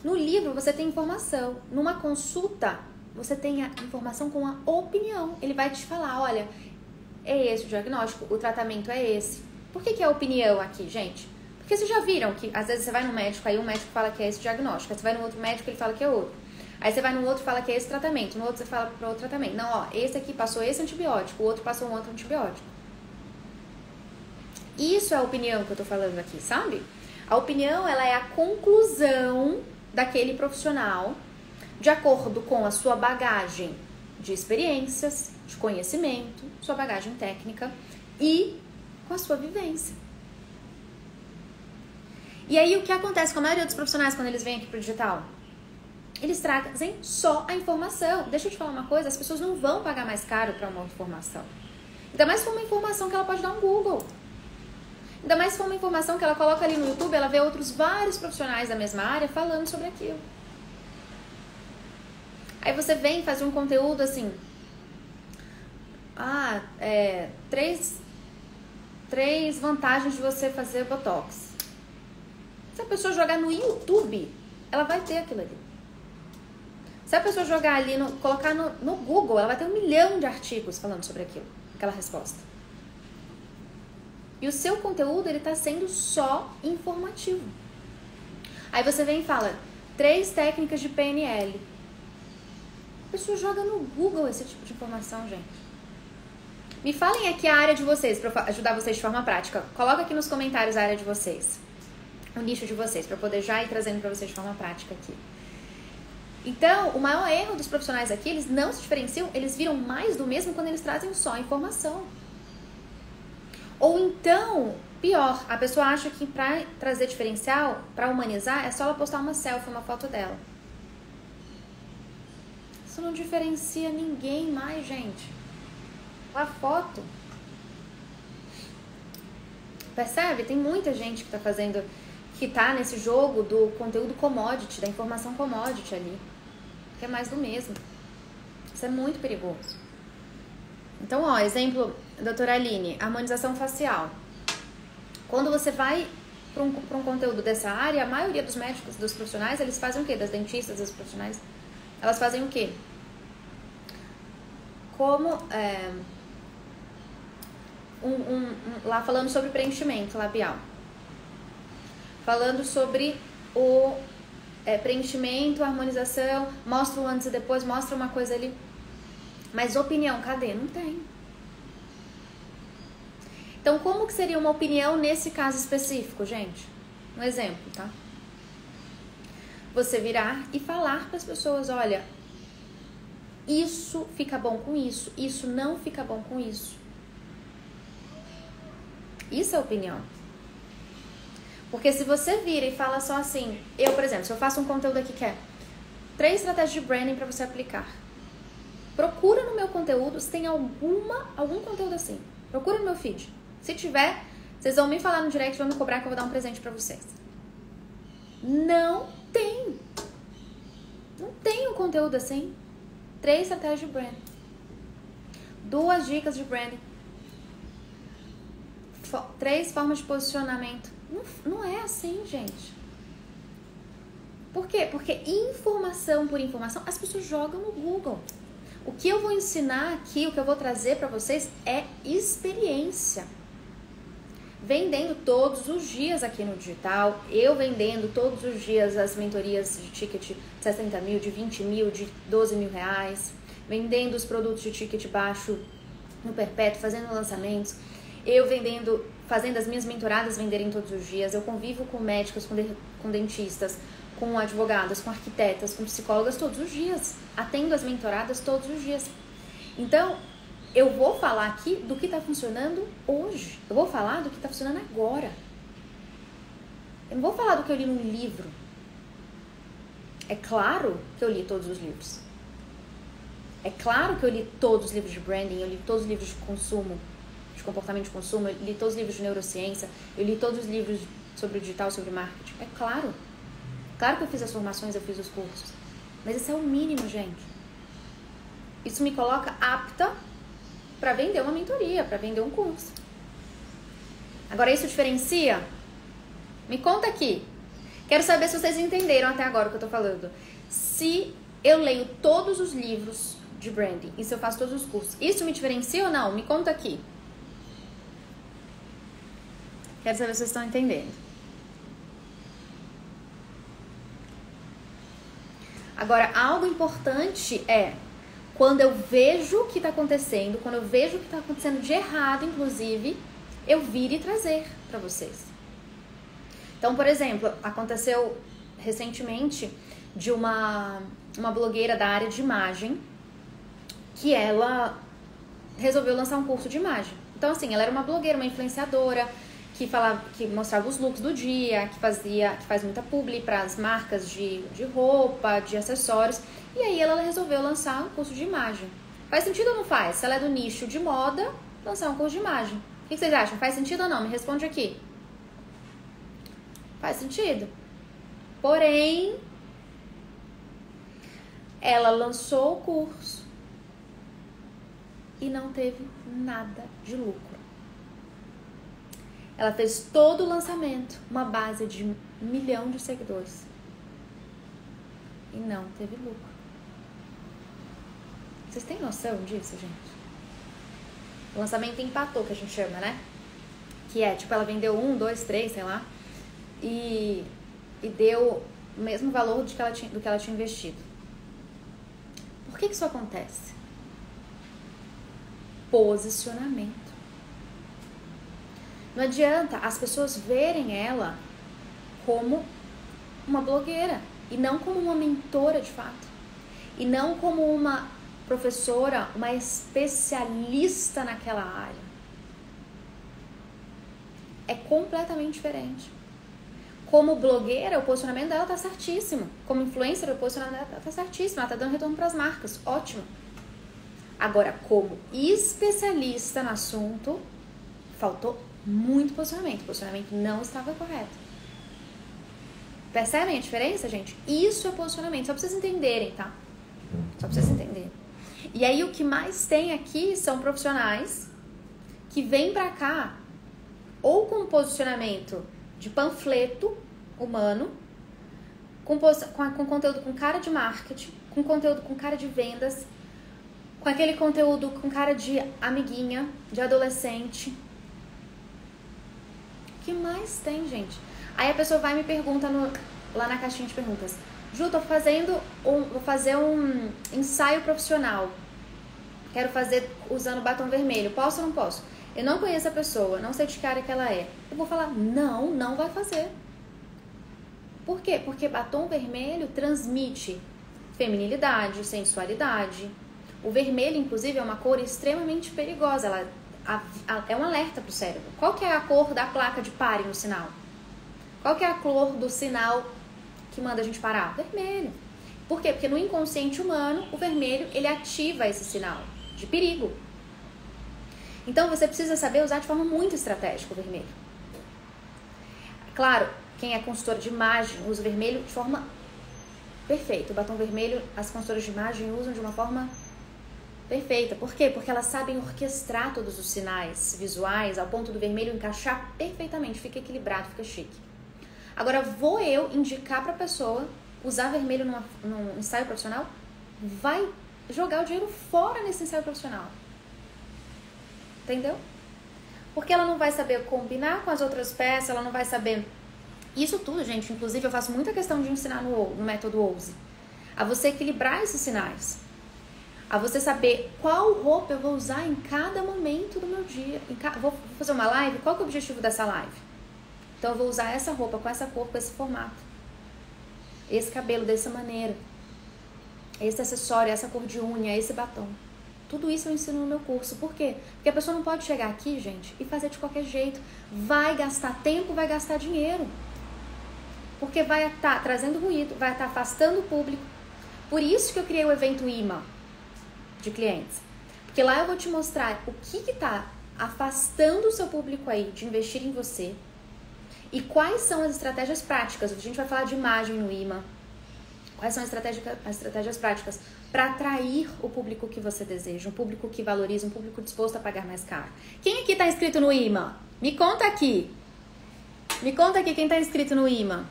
No livro você tem informação, numa consulta você tem a informação com a opinião. Ele vai te falar, olha, é esse o diagnóstico, o tratamento é esse. Por que é opinião aqui, gente? Porque vocês já viram que às vezes você vai no médico, aí o médico fala que é esse diagnóstico, aí você vai no outro médico, ele fala que é outro. Aí você vai no outro e fala que é esse tratamento, no outro você fala para outro tratamento. Não, ó, esse aqui passou esse antibiótico, o outro passou um outro antibiótico. Isso é a opinião que eu tô falando aqui, sabe? A opinião, ela é a conclusão daquele profissional de acordo com a sua bagagem de experiências, de conhecimento, sua bagagem técnica e com a sua vivência. E aí, o que acontece com a maioria dos profissionais quando eles vêm aqui pro digital? Eles trazem só a informação. Deixa eu te falar uma coisa, as pessoas não vão pagar mais caro para uma informação. Ainda mais se for uma informação que ela pode dar um Google. Ainda mais se for uma informação que ela coloca ali no YouTube, ela vê vários profissionais da mesma área falando sobre aquilo. Aí você vem fazer um conteúdo assim, três vantagens de você fazer Botox. Se a pessoa jogar no YouTube, ela vai ter aquilo ali. Se a pessoa jogar ali, colocar no Google, ela vai ter 1 milhão de artigos falando sobre aquilo, aquela resposta. E o seu conteúdo, ele tá sendo só informativo. Aí você vem e fala, 3 técnicas de PNL. A pessoa joga no Google esse tipo de informação, gente. Me falem aqui a área de vocês, para ajudar vocês de forma prática. Coloca aqui nos comentários a área de vocês. O nicho de vocês, para poder já ir trazendo para vocês de forma prática aqui. Então, o maior erro dos profissionais aqui, eles não se diferenciam, eles viram mais do mesmo quando eles trazem só informação. Ou então, pior, a pessoa acha que para trazer diferencial, para humanizar, é só ela postar uma selfie, uma foto dela. Isso Isso não diferencia ninguém mais, gente. A foto. Percebe? Tem muita gente que tá fazendo, que tá nesse jogo do conteúdo commodity, da informação commodity ali. Que é mais do mesmo. Isso é muito perigoso. Então, ó, exemplo, doutora Aline, harmonização facial. Quando você vai para um conteúdo dessa área, a maioria dos médicos, dos profissionais, eles fazem o quê? Das dentistas, dos profissionais, elas fazem o quê? Como, lá falando sobre preenchimento labial. Falando sobre o preenchimento, harmonização, mostra o antes e depois, mostra uma coisa ali. Mas opinião, cadê? Não tem. Então, como que seria uma opinião nesse caso específico, gente? Um exemplo, tá? Você virar e falar para as pessoas, olha, isso fica bom com isso não fica bom com isso. Isso é opinião. Porque se você vira e fala só assim, eu, por exemplo, se eu faço um conteúdo aqui que é 3 estratégias de branding para você aplicar. Procura no meu conteúdo se tem algum conteúdo assim. Procura no meu feed. Se tiver, vocês vão me falar no direct, vão me cobrar que eu vou dar um presente pra vocês. Não tem. Não tem um conteúdo assim. 3 estratégias de branding. 2 dicas de branding. 3 formas de posicionamento. Não é assim, gente. Por quê? Porque informação por informação, as pessoas jogam no Google. O que eu vou ensinar aqui, o que eu vou trazer pra vocês é experiência. Vendendo todos os dias aqui no digital, eu vendendo todos os dias as mentorias de ticket de 60 mil, de 20 mil, de 12 mil reais, vendendo os produtos de ticket baixo no perpétuo, fazendo lançamentos, eu vendendo, fazendo as minhas mentoradas venderem todos os dias, eu convivo com médicos, com dentistas, com advogadas, com arquitetas, com psicólogas todos os dias, atendo as mentoradas todos os dias. Então, eu vou falar aqui do que está funcionando hoje. Eu vou falar do que está funcionando agora. Eu não vou falar do que eu li num livro. É claro que eu li todos os livros. É claro que eu li todos os livros de branding, eu li todos os livros de consumo, de comportamento de consumo, eu li todos os livros de neurociência, eu li todos os livros sobre o digital, sobre marketing. É claro. Claro que eu fiz as formações, eu fiz os cursos. Mas isso é o mínimo, gente. Isso me coloca apta para vender uma mentoria, para vender um curso. Agora, isso diferencia? Me conta aqui. Quero saber se vocês entenderam até agora o que eu tô falando. Se eu leio todos os livros de branding e se eu faço todos os cursos, isso me diferencia ou não? Me conta aqui. Quero saber se vocês estão entendendo. Agora, algo importante é, quando eu vejo o que está acontecendo, quando eu vejo o que está acontecendo de errado, inclusive, eu vir e trazer para vocês. Então, por exemplo, aconteceu recentemente de uma blogueira da área de imagem que ela resolveu lançar um curso de imagem. Então, assim, ela era uma blogueira, uma influenciadora, que mostrava os looks do dia, que faz muita publi para as marcas de roupa, de acessórios. E aí ela resolveu lançar um curso de imagem. Faz sentido ou não faz? Se ela é do nicho de moda, lançar um curso de imagem. O que vocês acham? Faz sentido ou não? Me responde aqui. Faz sentido. Porém, ela lançou o curso e não teve nada de lucro. Ela fez todo o lançamento, uma base de 1 milhão de seguidores. E não teve lucro. Vocês têm noção disso, gente? O lançamento empatou, que a gente chama, né? Que é, tipo, ela vendeu 1, 2, 3, sei lá. E deu o mesmo valor do que ela tinha investido. Por que isso acontece? Posicionamento. Não adianta as pessoas verem ela como uma blogueira e não como uma mentora de fato. E não como uma professora, uma especialista naquela área. É completamente diferente. Como blogueira, o posicionamento dela tá certíssimo. Como influencer, o posicionamento dela tá certíssimo. Ela tá dando retorno pras marcas. Ótimo. Agora, como especialista no assunto, faltou muito posicionamento. O posicionamento não estava correto. Percebem a diferença, gente? Isso é posicionamento. Só pra vocês entenderem, tá? Só pra vocês entenderem. E aí, o que mais tem aqui são profissionais que vêm pra cá ou com posicionamento de panfleto humano, com conteúdo com cara de marketing, com conteúdo com cara de vendas, com aquele conteúdo com cara de amiguinha, de adolescente. O que mais tem, gente? Aí a pessoa vai e me pergunta lá na caixinha de perguntas: Ju, vou fazer um ensaio profissional. Quero fazer usando batom vermelho. Posso ou não posso? Eu não conheço a pessoa, não sei de que área que ela é. Eu vou falar: não vai fazer. Por quê? Porque batom vermelho transmite feminilidade, sensualidade. O vermelho, inclusive, é uma cor extremamente perigosa. Ela é um alerta pro cérebro. Qual que é a cor da placa de pare no sinal? Qual que é a cor do sinal que manda a gente parar? Vermelho. Por quê? Porque no inconsciente humano, o vermelho, ele ativa esse sinal de perigo. Então, você precisa saber usar de forma muito estratégica o vermelho. Claro, quem é consultora de imagem usa o vermelho de forma perfeita. O batom vermelho, as consultoras de imagem usam de uma forma perfeita. Por quê? Porque elas sabem orquestrar todos os sinais visuais ao ponto do vermelho encaixar perfeitamente, fica equilibrado, fica chique. Agora, vou eu indicar para a pessoa usar vermelho num ensaio profissional? Vai jogar o dinheiro fora nesse ensaio profissional. Entendeu? Porque ela não vai saber combinar com as outras peças, ela não vai saber... Isso tudo, gente, inclusive eu faço muita questão de ensinar no método Ouse. A você equilibrar esses sinais. A você saber qual roupa eu vou usar em cada momento do meu dia. Vou fazer uma live, qual que é o objetivo dessa live? Então eu vou usar essa roupa com essa cor, com esse formato. Esse cabelo dessa maneira. Esse acessório, essa cor de unha, esse batom. Tudo isso eu ensino no meu curso. Por quê? Porque a pessoa não pode chegar aqui, gente, e fazer de qualquer jeito. Vai gastar tempo, vai gastar dinheiro. Porque vai estar trazendo ruído, vai estar afastando o público. Por isso que eu criei o evento IMA de clientes. Porque lá eu vou te mostrar o que está afastando o seu público aí de investir em você. E quais são as estratégias práticas. A gente vai falar de imagem no IMA. Quais são as estratégias práticas para atrair o público que você deseja, um público que valoriza, um público disposto a pagar mais caro. Quem aqui está inscrito no IMA? Me conta aqui. Me conta aqui quem está inscrito no IMA.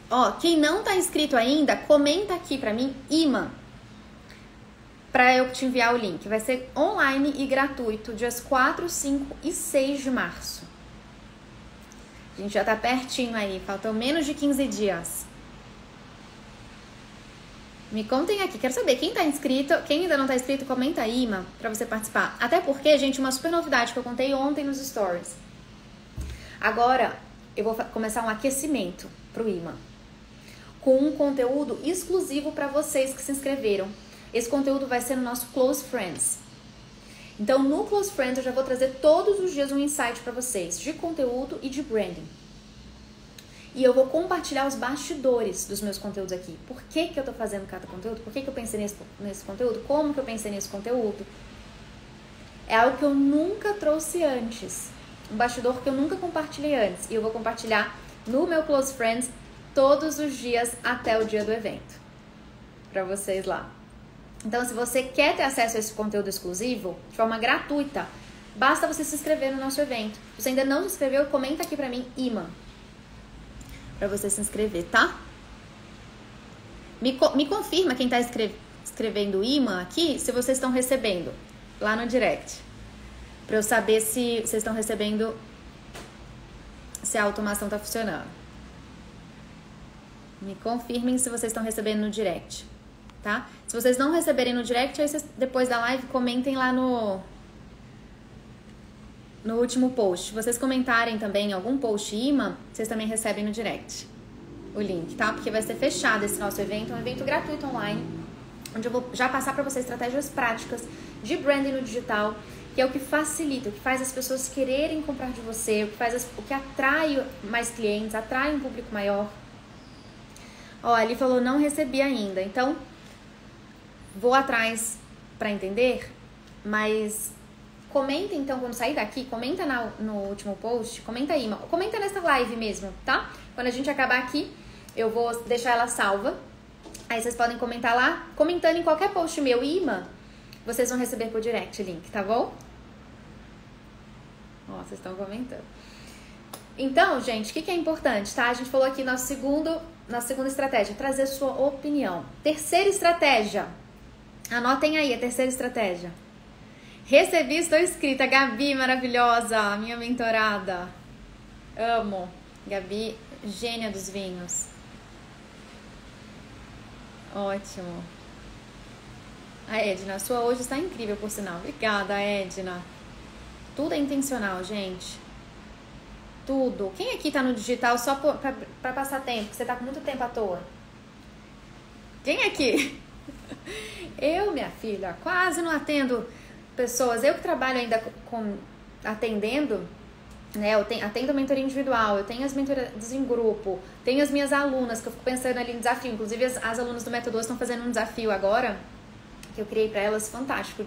Ó, quem não está inscrito ainda, comenta aqui para mim, IMA, para eu te enviar o link. Vai ser online e gratuito, dias 4, 5 e 6 de março. A gente já tá pertinho aí, faltam menos de 15 dias. Me contem aqui, quero saber quem tá inscrito, quem ainda não tá inscrito, comenta aí, IMA, pra você participar. Até porque, gente, uma super novidade que eu contei ontem nos stories. Agora, eu vou começar um aquecimento pro IMA, com um conteúdo exclusivo pra vocês que se inscreveram. Esse conteúdo vai ser no nosso Close Friends. Então, no Close Friends, eu já vou trazer todos os dias um insight pra vocês, de conteúdo e de branding. E eu vou compartilhar os bastidores dos meus conteúdos aqui. Por que que eu tô fazendo cada conteúdo? Por que que eu pensei nesse conteúdo? Como que eu pensei nesse conteúdo? É algo que eu nunca trouxe antes. Um bastidor que eu nunca compartilhei antes. E eu vou compartilhar no meu Close Friends todos os dias até o dia do evento. Pra vocês lá. Então, se você quer ter acesso a esse conteúdo exclusivo, de forma gratuita, basta você se inscrever no nosso evento. Se você ainda não se inscreveu, comenta aqui pra mim, IMA, pra você se inscrever, tá? Me confirma quem tá escrevendo IMA aqui, se vocês estão recebendo lá no direct. Pra eu saber se vocês estão recebendo, se a automação tá funcionando. Me confirmem se vocês estão recebendo no direct. Tá? Se vocês não receberem no direct, aí vocês, depois da live, comentem lá no último post. Se vocês comentarem também algum post IMA, vocês também recebem no direct o link, tá? Porque vai ser fechado esse nosso evento, é um evento gratuito online, onde eu vou já passar para vocês estratégias práticas de branding no digital que é o que facilita, o que faz as pessoas quererem comprar de você, o que atrai mais clientes, atrai um público maior. Ó, ele falou, não recebi ainda, então vou atrás para entender, mas comenta então, quando sair daqui, comenta no último post, comenta aí, comenta nessa live mesmo, tá? Quando a gente acabar aqui, eu vou deixar ela salva, aí vocês podem comentar lá, comentando em qualquer post meu, imã, vocês vão receber por direct o link, tá bom? Ó, vocês estão comentando. Então, gente, o que é importante, tá? A gente falou aqui nossa segunda estratégia, trazer sua opinião. Terceira estratégia, anotem aí a terceira estratégia. Recebi, estou inscrita. Gabi, maravilhosa, minha mentorada. Amo. Gabi, gênia dos vinhos. Ótimo. A Edna, a sua hoje está incrível, por sinal. Obrigada, Edna. Tudo é intencional, gente. Tudo. Quem aqui tá no digital só pra passar tempo? Você tá com muito tempo à toa? Quem aqui? Eu, minha filha, quase não atendo pessoas. Eu que trabalho ainda atendendo, né? Eu atendo mentoria individual, eu tenho as mentorias em grupo, tenho as minhas alunas, que eu fico pensando ali no desafio. Inclusive, as alunas do Método estão fazendo um desafio agora, que eu criei pra elas, fantástico,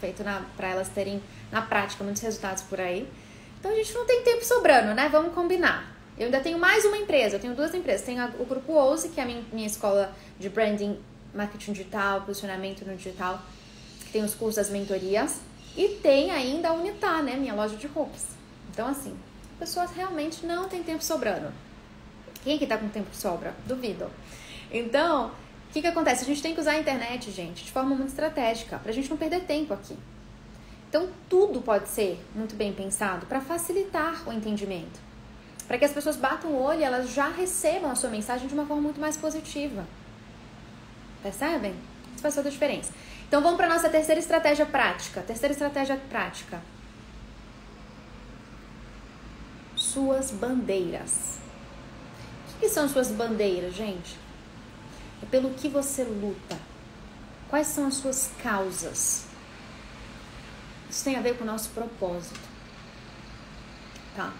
feito para elas terem na prática muitos resultados por aí. Então a gente não tem tempo sobrando, né? Vamos combinar. Eu ainda tenho mais uma empresa, eu tenho duas empresas. Tenho o Grupo Ouse, que é a minha escola de branding, marketing digital, posicionamento no digital, que tem os cursos, as mentorias. E tem ainda a Unitar, né? Minha loja de roupas. Então, assim, pessoas realmente não têm tempo sobrando. Quem aqui tá com tempo que sobra? Duvido. Então, o que acontece? A gente tem que usar a internet, gente, de forma muito estratégica, pra gente não perder tempo aqui. Então, tudo pode ser muito bem pensado para facilitar o entendimento. Para que as pessoas batam o olho e elas já recebam a sua mensagem de uma forma muito mais positiva. Percebem? Isso faz toda a diferença. Então, vamos para a nossa terceira estratégia prática. Terceira estratégia prática. Suas bandeiras. O que são suas bandeiras, gente? É pelo que você luta. Quais são as suas causas? Isso tem a ver com o nosso propósito, tá?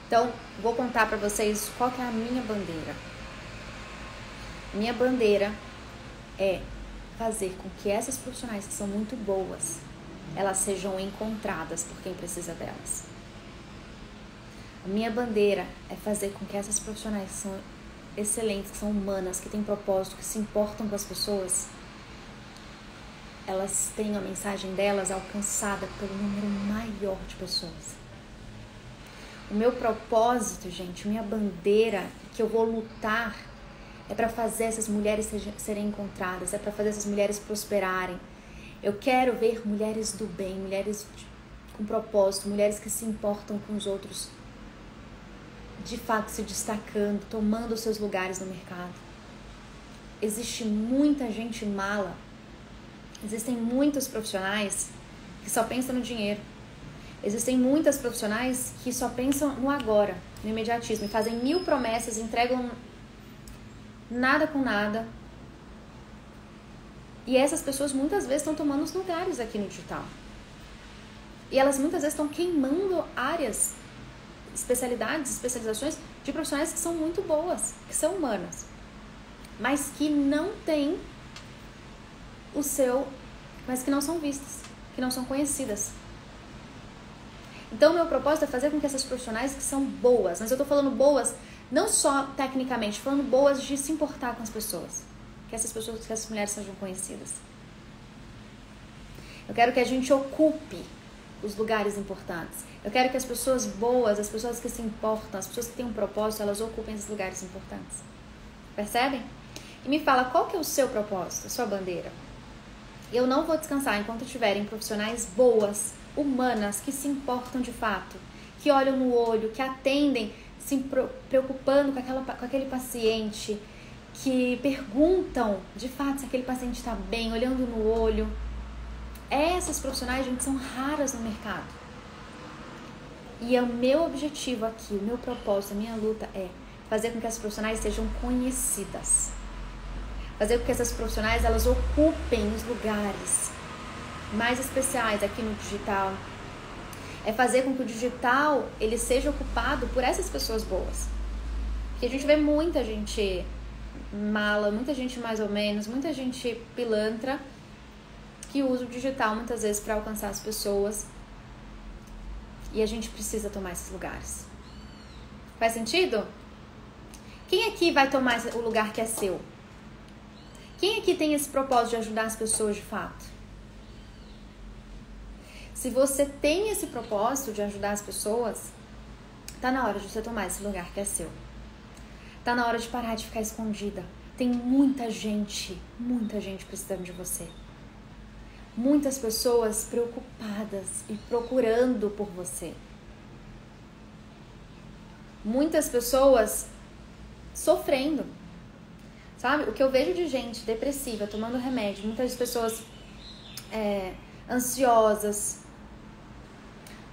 Então, vou contar pra vocês qual que é a minha bandeira. Minha bandeira é fazer com que essas profissionais que são muito boas, elas sejam encontradas por quem precisa delas. A minha bandeira é fazer com que essas profissionais que são excelentes, que são humanas, que têm propósito, que se importam com as pessoas, elas tenham a mensagem delas alcançada pelo número maior de pessoas. O meu propósito, gente, minha bandeira que eu vou lutar é para fazer essas mulheres serem encontradas, é para fazer essas mulheres prosperarem. Eu quero ver mulheres do bem, mulheres com propósito, mulheres que se importam com os outros, de fato se destacando, tomando seus lugares no mercado. Existe muita gente mala. Existem muitos profissionais que só pensam no dinheiro. Existem muitas profissionais que só pensam no agora, no imediatismo, e fazem 1000 promessas, entregam nada com nada. E essas pessoas muitas vezes estão tomando os lugares aqui no digital. E elas muitas vezes estão queimando áreas, especializações de profissionais que são muito boas, que são humanas, mas que não têm mas que não são vistas, que não são conhecidas. Então, meu propósito é fazer com que essas profissionais que são boas, mas eu tô falando boas não só tecnicamente, falando boas de se importar com as pessoas, que essas mulheres sejam conhecidas. Eu quero que a gente ocupe os lugares importantes. Eu quero que as pessoas boas, as pessoas que se importam, as pessoas que têm um propósito, elas ocupem esses lugares importantes. Percebem? E me fala, qual que é o seu propósito, a sua bandeira? Eu não vou descansar enquanto tiverem profissionais boas, humanas, que se importam de fato, que olham no olho, que atendem, se preocupando com aquele paciente, que perguntam de fato se aquele paciente está bem, olhando no olho. Essas profissionais, gente, são raras no mercado. E o meu objetivo aqui, o meu propósito, a minha luta é fazer com que essas profissionais sejam conhecidas. Fazer com que essas profissionais, elas ocupem os lugares. mais especiais aqui no digital. É fazer com que o digital ele seja ocupado por essas pessoas boas. Porque a gente vê muita gente mala, muita gente mais ou menos, muita gente pilantra que usa o digital muitas vezes para alcançar as pessoas. E a gente precisa tomar esses lugares. Faz sentido? Quem aqui vai tomar o lugar que é seu? Quem aqui tem esse propósito de ajudar as pessoas de fato? Se você tem esse propósito de ajudar as pessoas, tá na hora de você tomar esse lugar que é seu. Tá na hora de parar de ficar escondida. Tem muita gente precisando de você. Muitas pessoas preocupadas e procurando por você. Muitas pessoas sofrendo. Sabe? O que eu vejo de gente depressiva, tomando remédio, muitas pessoas ansiosas.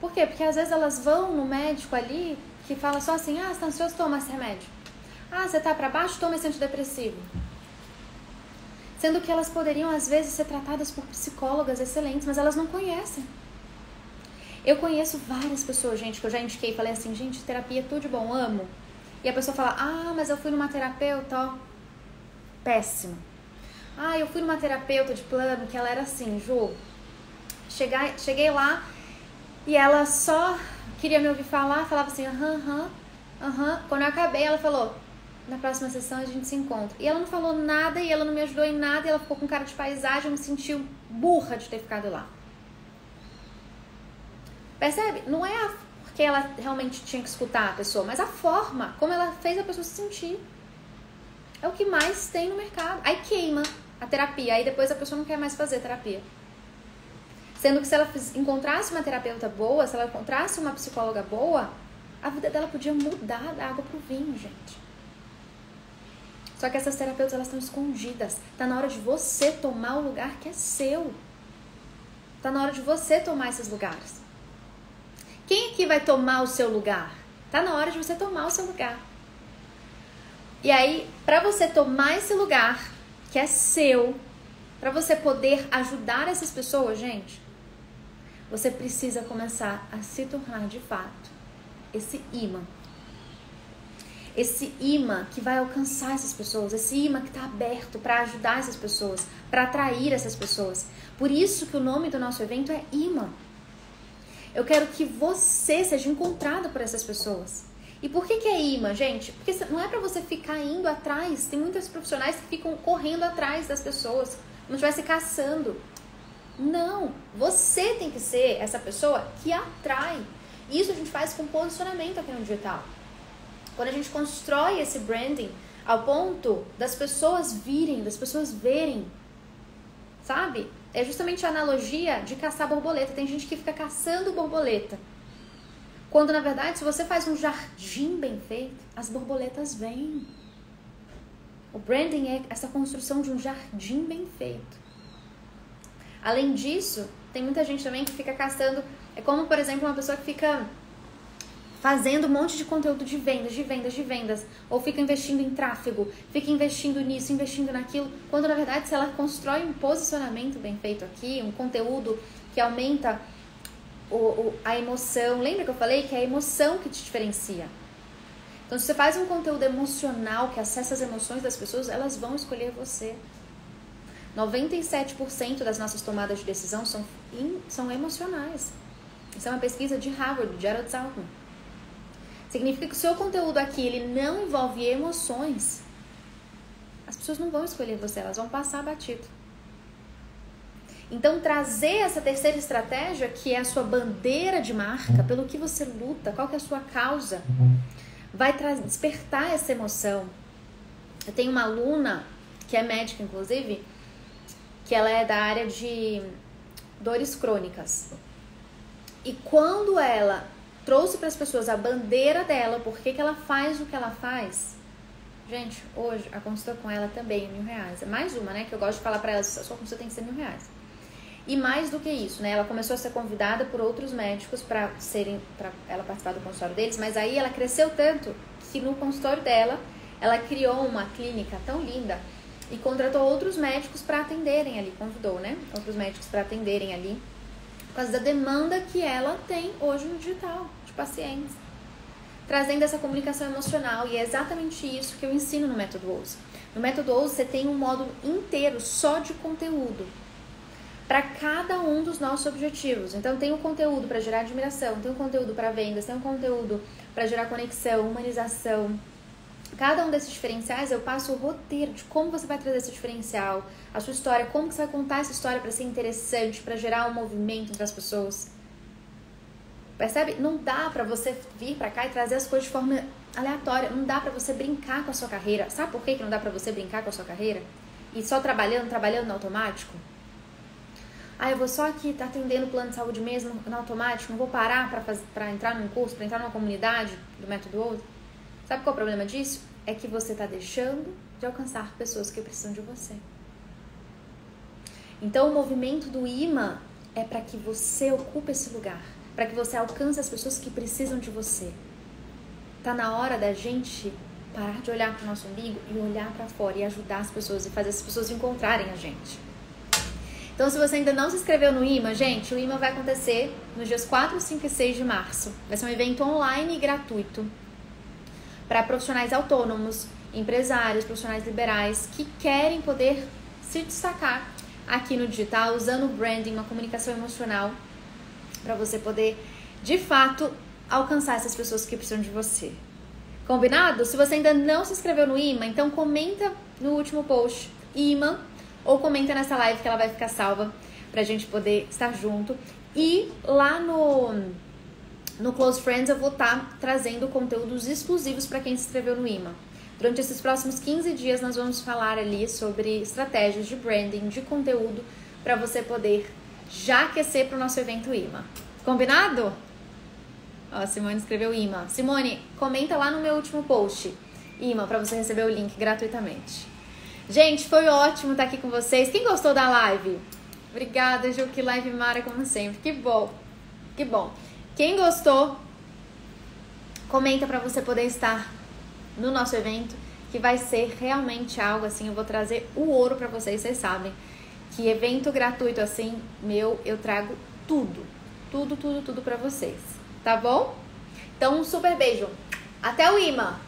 Por quê? Porque às vezes elas vão no médico ali que fala só assim, você tá ansioso, toma esse remédio. Você tá pra baixo, toma esse antidepressivo. Sendo que elas poderiam às vezes ser tratadas por psicólogas excelentes, mas elas não conhecem. Eu conheço várias pessoas, gente, que eu já indiquei, falei assim, gente, terapia é tudo de bom, amo. E a pessoa fala, mas eu fui numa terapeuta, ó, péssima. Eu fui numa terapeuta de plano que ela era assim, Ju, cheguei lá e ela só queria me ouvir falar, falava assim, aham. Quando eu acabei, ela falou, na próxima sessão a gente se encontra. E ela não falou nada e ela não me ajudou em nada e ela ficou com cara de paisagem, eu me senti burra de ter ficado lá. Percebe? Não é porque ela realmente tinha que escutar a pessoa, mas a forma como ela fez a pessoa se sentir. É o que mais tem no mercado. Aí queima a terapia, aí depois a pessoa não quer mais fazer terapia. Sendo que se ela encontrasse uma terapeuta boa, se ela encontrasse uma psicóloga boa, a vida dela podia mudar da água pro vinho, gente. Só que essas terapeutas, elas estão escondidas. Tá na hora de você tomar o lugar que é seu. Tá na hora de você tomar esses lugares. Quem aqui vai tomar o seu lugar? Tá na hora de você tomar o seu lugar. E aí, para você tomar esse lugar que é seu, para você poder ajudar essas pessoas, gente, você precisa começar a se tornar de fato esse imã. Esse imã que vai alcançar essas pessoas, esse imã que está aberto para ajudar essas pessoas, para atrair essas pessoas. Por isso que o nome do nosso evento é imã. Eu quero que você seja encontrado por essas pessoas. E por que é imã, gente? Porque não é para você ficar indo atrás. Tem muitos profissionais que ficam correndo atrás das pessoas, como se estivesse caçando. Não, você tem que ser essa pessoa que atrai. Isso a gente faz com posicionamento aqui no digital. Quando a gente constrói esse branding ao ponto das pessoas virem, das pessoas verem, sabe? É justamente a analogia de caçar borboleta. Tem gente que fica caçando borboleta. Quando, na verdade, se você faz um jardim bem feito, as borboletas vêm. O branding é essa construção de um jardim bem feito. Além disso, tem muita gente também que fica caçando. É como, por exemplo, uma pessoa que fica fazendo um monte de conteúdo de vendas, ou fica investindo em tráfego, fica investindo nisso, investindo naquilo, quando na verdade se ela constrói um posicionamento bem feito aqui, um conteúdo que aumenta a emoção, lembra que eu falei que é a emoção que te diferencia? Então se você faz um conteúdo emocional que acessa as emoções das pessoas, elas vão escolher você. 97% das nossas tomadas de decisão são emocionais. Isso é uma pesquisa de Harvard, de Gerald Saltman. Significa que o seu conteúdo aqui, ele não envolve emoções. As pessoas não vão escolher você, elas vão passar batido. Então, trazer essa terceira estratégia, que é a sua bandeira de marca, pelo que você luta, qual que é a sua causa, vai despertar essa emoção. Eu tenho uma aluna, que é médica, inclusive, que ela é da área de dores crônicas. E quando ela trouxe para as pessoas a bandeira dela, por que ela faz o que ela faz. Gente, hoje a consulta com ela também é R$1.000. É mais uma, né? Que eu gosto de falar para ela, a sua consulta tem que ser R$1.000. E mais do que isso, né? Ela começou a ser convidada por outros médicos para ela participar do consultório deles, mas aí ela cresceu tanto que no consultório dela, ela criou uma clínica tão linda e contratou outros médicos para atenderem ali, convidou, né? Outros médicos para atenderem ali, por causa da demanda que ela tem hoje no digital, de pacientes. Trazendo essa comunicação emocional, e é exatamente isso que eu ensino no Método Ouça. No Método Ouça você tem um módulo inteiro só de conteúdo para cada um dos nossos objetivos. Então tem um conteúdo para gerar admiração, tem um conteúdo para vendas, tem um conteúdo para gerar conexão, humanização. Cada um desses diferenciais eu passo o roteiro de como você vai trazer esse diferencial, a sua história, como que você vai contar essa história para ser interessante, para gerar um movimento entre as pessoas. Percebe? Não dá pra você vir pra cá e trazer as coisas de forma aleatória. Não dá pra você brincar com a sua carreira. Sabe por que não dá pra você brincar com a sua carreira? E só trabalhando no automático? Ah, eu vou só aqui atendendo o plano de saúde mesmo no automático, não vou parar pra entrar num curso, pra entrar numa comunidade do Método Ouça. Sabe qual é o problema disso? É que você tá deixando de alcançar pessoas que precisam de você. Então o movimento do imã é para que você ocupe esse lugar, para que você alcance as pessoas que precisam de você. Tá na hora da gente parar de olhar para o nosso umbigo e olhar para fora e ajudar as pessoas e fazer as pessoas encontrarem a gente. Então, se você ainda não se inscreveu no IMA, gente, o IMA vai acontecer nos dias 4, 5 e 6 de março. Vai ser um evento online e gratuito para profissionais autônomos, empresários, profissionais liberais que querem poder se destacar aqui no digital, usando o branding, uma comunicação emocional, para você poder, de fato, alcançar essas pessoas que precisam de você. Combinado? Se você ainda não se inscreveu no IMA, então comenta no último post IMA, ou comenta nessa live que ela vai ficar salva pra gente poder estar junto. E lá no Close Friends eu vou estar trazendo conteúdos exclusivos para quem se inscreveu no IMA. Durante esses próximos 15 dias nós vamos falar ali sobre estratégias de branding, de conteúdo, para você poder já aquecer para o nosso evento IMA. Combinado? Ó, a Simone escreveu IMA. Simone, comenta lá no meu último post IMA para você receber o link gratuitamente. Gente, foi ótimo estar aqui com vocês. Quem gostou da live? Obrigada, Ju, que live mara como sempre. Que bom, que bom. Quem gostou, comenta para você poder estar no nosso evento, que vai ser realmente algo assim. Eu vou trazer o ouro para vocês, vocês sabem. Que evento gratuito assim, eu trago tudo pra vocês, tá bom? Então, um super beijo. Até o IMA!